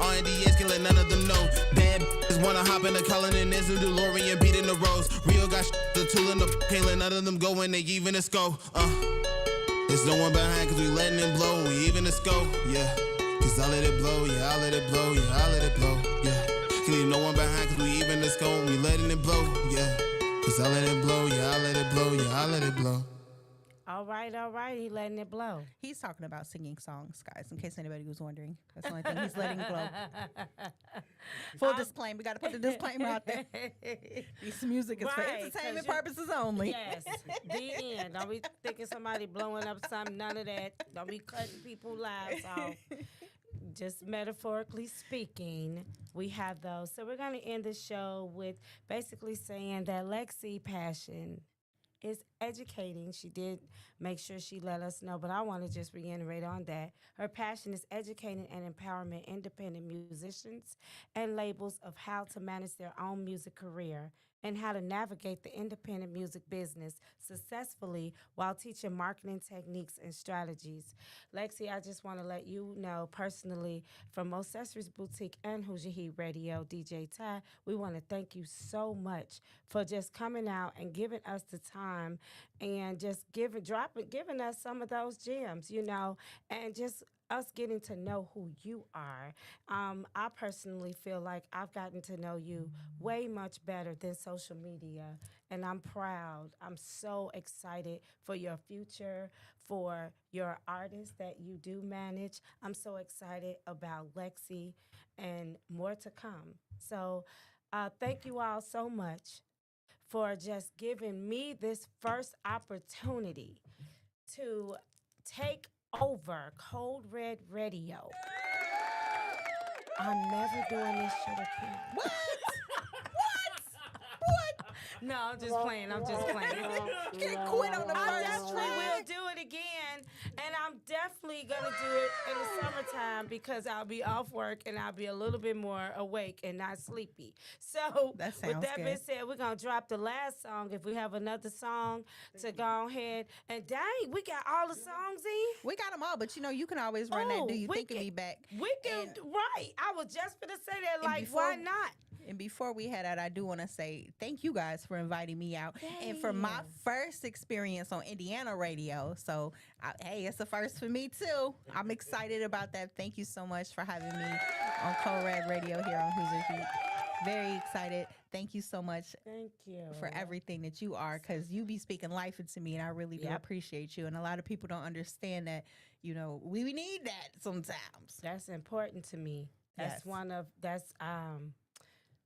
R&Ds, can let none of them know. Bad bitches wanna hop in the Cullen and this new DeLorean beating the roads. Rio got the tool in the can't let none of them go when they even a score. There's no one behind cause we letting it blow. We even a scope, yeah. Cause I let it blow, yeah, I let it blow, yeah, I let it blow, yeah. Cause leave no one behind cause we even a scope. We letting it blow, yeah. Cause I let it blow, yeah, I let it blow, yeah, I let it blow. All right, he letting it blow. He's talking about singing songs, guys, in case anybody was wondering. That's the only thing he's letting blow. Full disclaimer. We got to put the disclaimer out there. This music is for entertainment purposes only. Yes, the end. Don't be thinking somebody blowing up something, none of that. Don't be cutting people's lives off. Just metaphorically speaking, we have those. So we're going to end the show with basically saying that Lexi Passion is educating. She did make sure she let us know, but I want to just reiterate on that. Her passion is educating and empowering independent musicians and labels of how to manage their own music career and how to navigate the independent music business successfully while teaching marketing techniques and strategies. Lexi, I just want to let you know personally from Accessories Boutique and Hoosier Heat Radio, DJ Ty, we want to thank you so much for just coming out and giving us the time and just giving us some of those gems, you know, and just us getting to know who you are. I personally feel like I've gotten to know you way much better than social media, and I'm proud. I'm so excited for your future, for your artists that you do manage. I'm so excited about Lexi and more to come. So thank you all so much for just giving me this first opportunity to take over Code Red Radio. I'm never doing this shit again. What? No, I'm just playing. You can't quit on the first I definitely try. will do it again. And I'm definitely going to do it in the summertime because I'll be off work and I'll be a little bit more awake and not sleepy. So with that being said, we're going to drop the last song. If we have another song to go ahead. And dang, we got all the songs in? We got them all, but you know, you can always run that Do You Think of Me back. We can, right. I was just going to say that, like, why not? And before we head out, I do want to say thank you guys for inviting me out and for my first experience on Indiana radio. So, hey, it's a first for me too. I'm excited about that. Thank you so much for having me on Code Red Radio here on Hoosier Heat. Very excited. Thank you so much. Thank you for everything that you are, because you be speaking life into me, and I really do appreciate you. And a lot of people don't understand that. You know, we need that sometimes. That's important to me. That's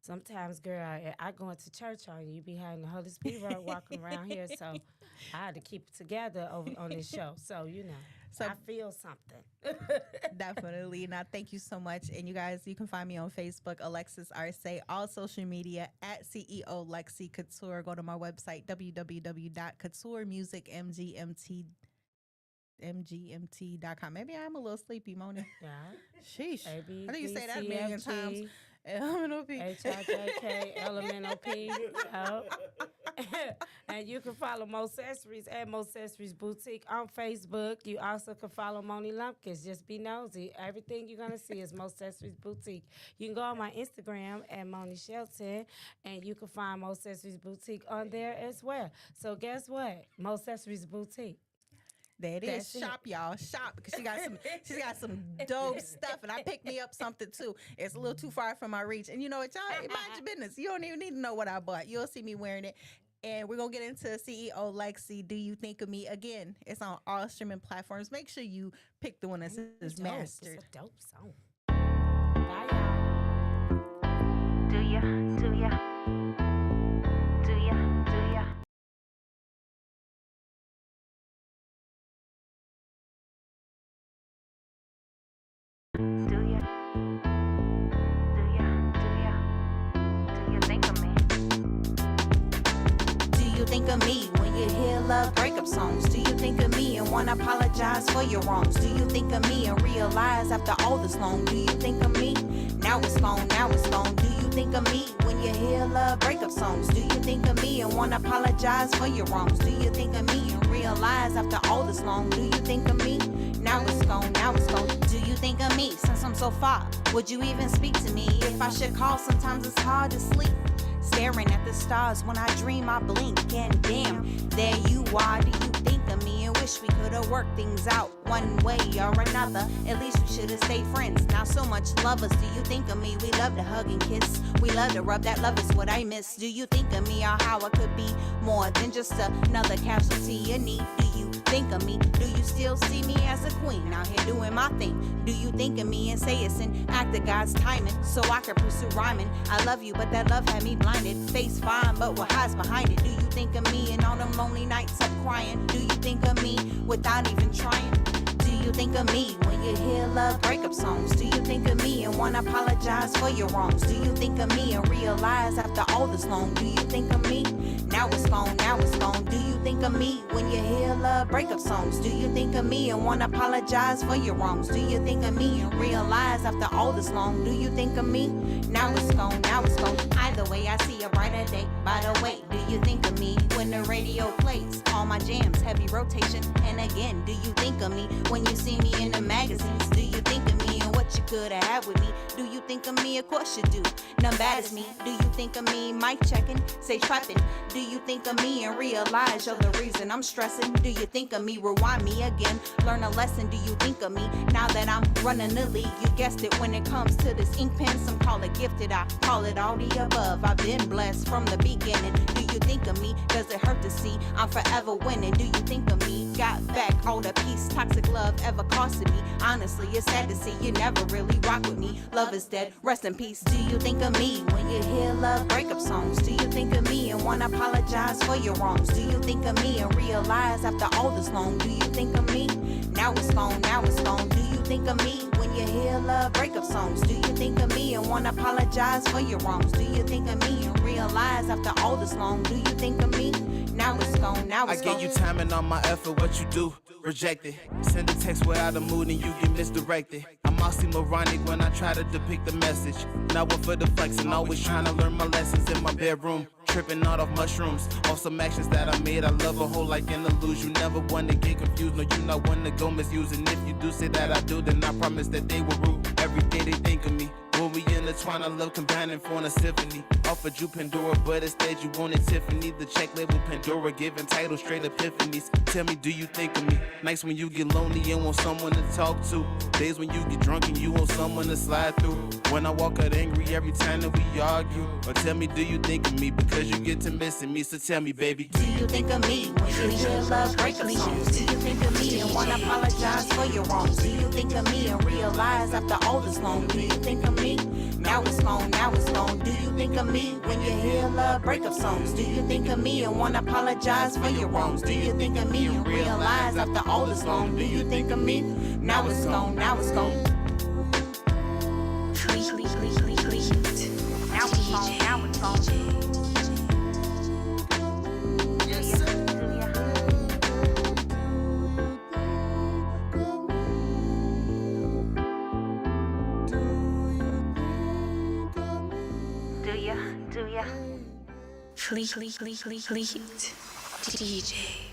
sometimes, girl, I go into church on you behind the Holy Spirit walking around here, so I had to keep it together on this show. So, you know, so I feel something. Definitely. Now, thank you so much. And you guys, you can find me on Facebook, Alexis Arce, all social media at CEO Lexi Couture. Go to my website, www.couturemusicmgmt.com. Maybe I'm a little sleepy, Mona. Yeah. Sheesh. I think you say that a million times. Elemental P. HIJK, Elemental P. Yup. And you can follow Mo Accessories at Mo Accessories Boutique on Facebook. You also can follow Moni Lumpkins. Just be nosy. Everything you're going to see is Mo Accessories Boutique. You can go on my Instagram at Moni Shelton, and you can find Mo Accessories Boutique on there as well. So guess what? Mo Accessories Boutique. There it is. That's it. Shop, y'all. Shop because she's got some dope stuff, and I picked me up something too. It's a little too far from my reach, and you know what, y'all? Mind your business. You don't even need to know what I bought. You'll see me wearing it. And we're gonna get into CEO Lexi. Do you think of me again? It's on all streaming platforms. Make sure you pick the one that says mastered. It's a dope song. Do ya? Do ya? Do ya? Do ya? Do ya? Do ya? Do ya? Do you think of me? Do you think of me when you hear love breakup songs? Do you think of me and wanna apologize for your wrongs? Do you think of me and realize after all this long? Do you think of me? Now it's gone, now it's gone. Do you think of me when you hear love breakup songs? Do you think of me and wanna apologize for your wrongs? Do you think of me and realize after all this long? Do you think of me? Now it's gone, now it's gone. Do you think of me since I'm so far? Would you even speak to me if I should call? Sometimes it's hard to sleep. Staring at the stars when I dream, I blink, and damn, there you are. Do you think of me and wish we could have worked things out one way or another? At least we should have stayed friends. Now so much lovers. Do you think of me? We love to hug and kiss. We love to rub. That love is what I miss. Do you think of me or how I could be more than just another casualty in need? Do you think of me? Do you still see me as a queen out here doing my thing? Do you think of me and say it's an act of God's timing so I can pursue rhyming? I love you, but that love had me blinded. Face fine, but what hides behind it? Do you think of me and all them lonely nights up crying? Do you think of me without even trying? Do you think of me when you hear love breakup songs? Do you think of me and wanna apologize for your wrongs? Do you think of me and realize after all this long? Do you think of me? Now it's gone, now it's gone. Do you think of me when you hear love breakup songs? Do you think of me and wanna apologize for your wrongs? Do you think of me and realize after all this long? Do you think of me? Now it's gone, now it's gone. Either way, I see a brighter day. By the way, do you think of me when the radio plays all my jams, heavy rotation? And again, do you think of me when you see me in the magazines? Do you think of me and what you could have had with me? Do you think of me? Of course you do. None bad as me. Do you think of me? Mic checking, say trapping. Do you think of me and realize you're the reason I'm stressing? Do you think of me? Rewind me again. Learn a lesson. Do you think of me now that I'm running the league? You guessed it when it comes to this ink pen. Some call it gifted. I call it all the above. I've been blessed from the beginning. Do you think of me? Does it hurt to see I'm forever winning? Do you think of me? Got back all the peace, toxic love ever costed me. Honestly, it's sad to see you never really rock with me. Love is dead, rest in peace. Do you think of me when you hear love breakup songs? Do you think of me and wanna apologize for your wrongs? Do you think of me and realize after all this long? Do you think of me? Now it's gone, now it's gone. Do you think of me when you hear love breakup songs? Do you think of me and wanna apologize for your wrongs? Do you think of me and realize after all this long? Do you think of me? Now it's gone, now it's gone. I gave you time and all my effort, what you do? Reject it. Send a text without a mood and you get misdirected. I'm oxymoronic when I try to depict the message. Not one for the flex and always trying to learn my lessons in my bedroom. Tripping out off mushrooms, off some actions that I made. I love a whole like in the lose. You never want to get confused, no, you not one to go misusing. If you do say that I do, then I promise that they will rule. Every day they think of me. When we intertwine, I love combining for a symphony. Offered you Pandora, but instead you wanted Tiffany. The check label Pandora, giving titles straight epiphanies. Tell me, do you think of me? Nights when you get lonely and want someone to talk to. Days when you get drunk and you want someone to slide through. When I walk out angry every time that we argue. Or tell me, do you think of me? Because you get to missing me, so tell me, baby. Do you think of me when you hear love breakup songs? Do you think of me and wanna apologize for your wrongs? Do you think of me and realize after all this long? Do you think of me? Now it's gone, now it's gone. Do you think of me when you hear love breakup songs? Do you think of me and wanna apologize for your wrongs? Do you think of me and realize after all this long? Do you think of me? Now it's gone, now it's gone. Now it's gone, now it's gone. ya? Fleet.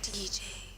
DJ.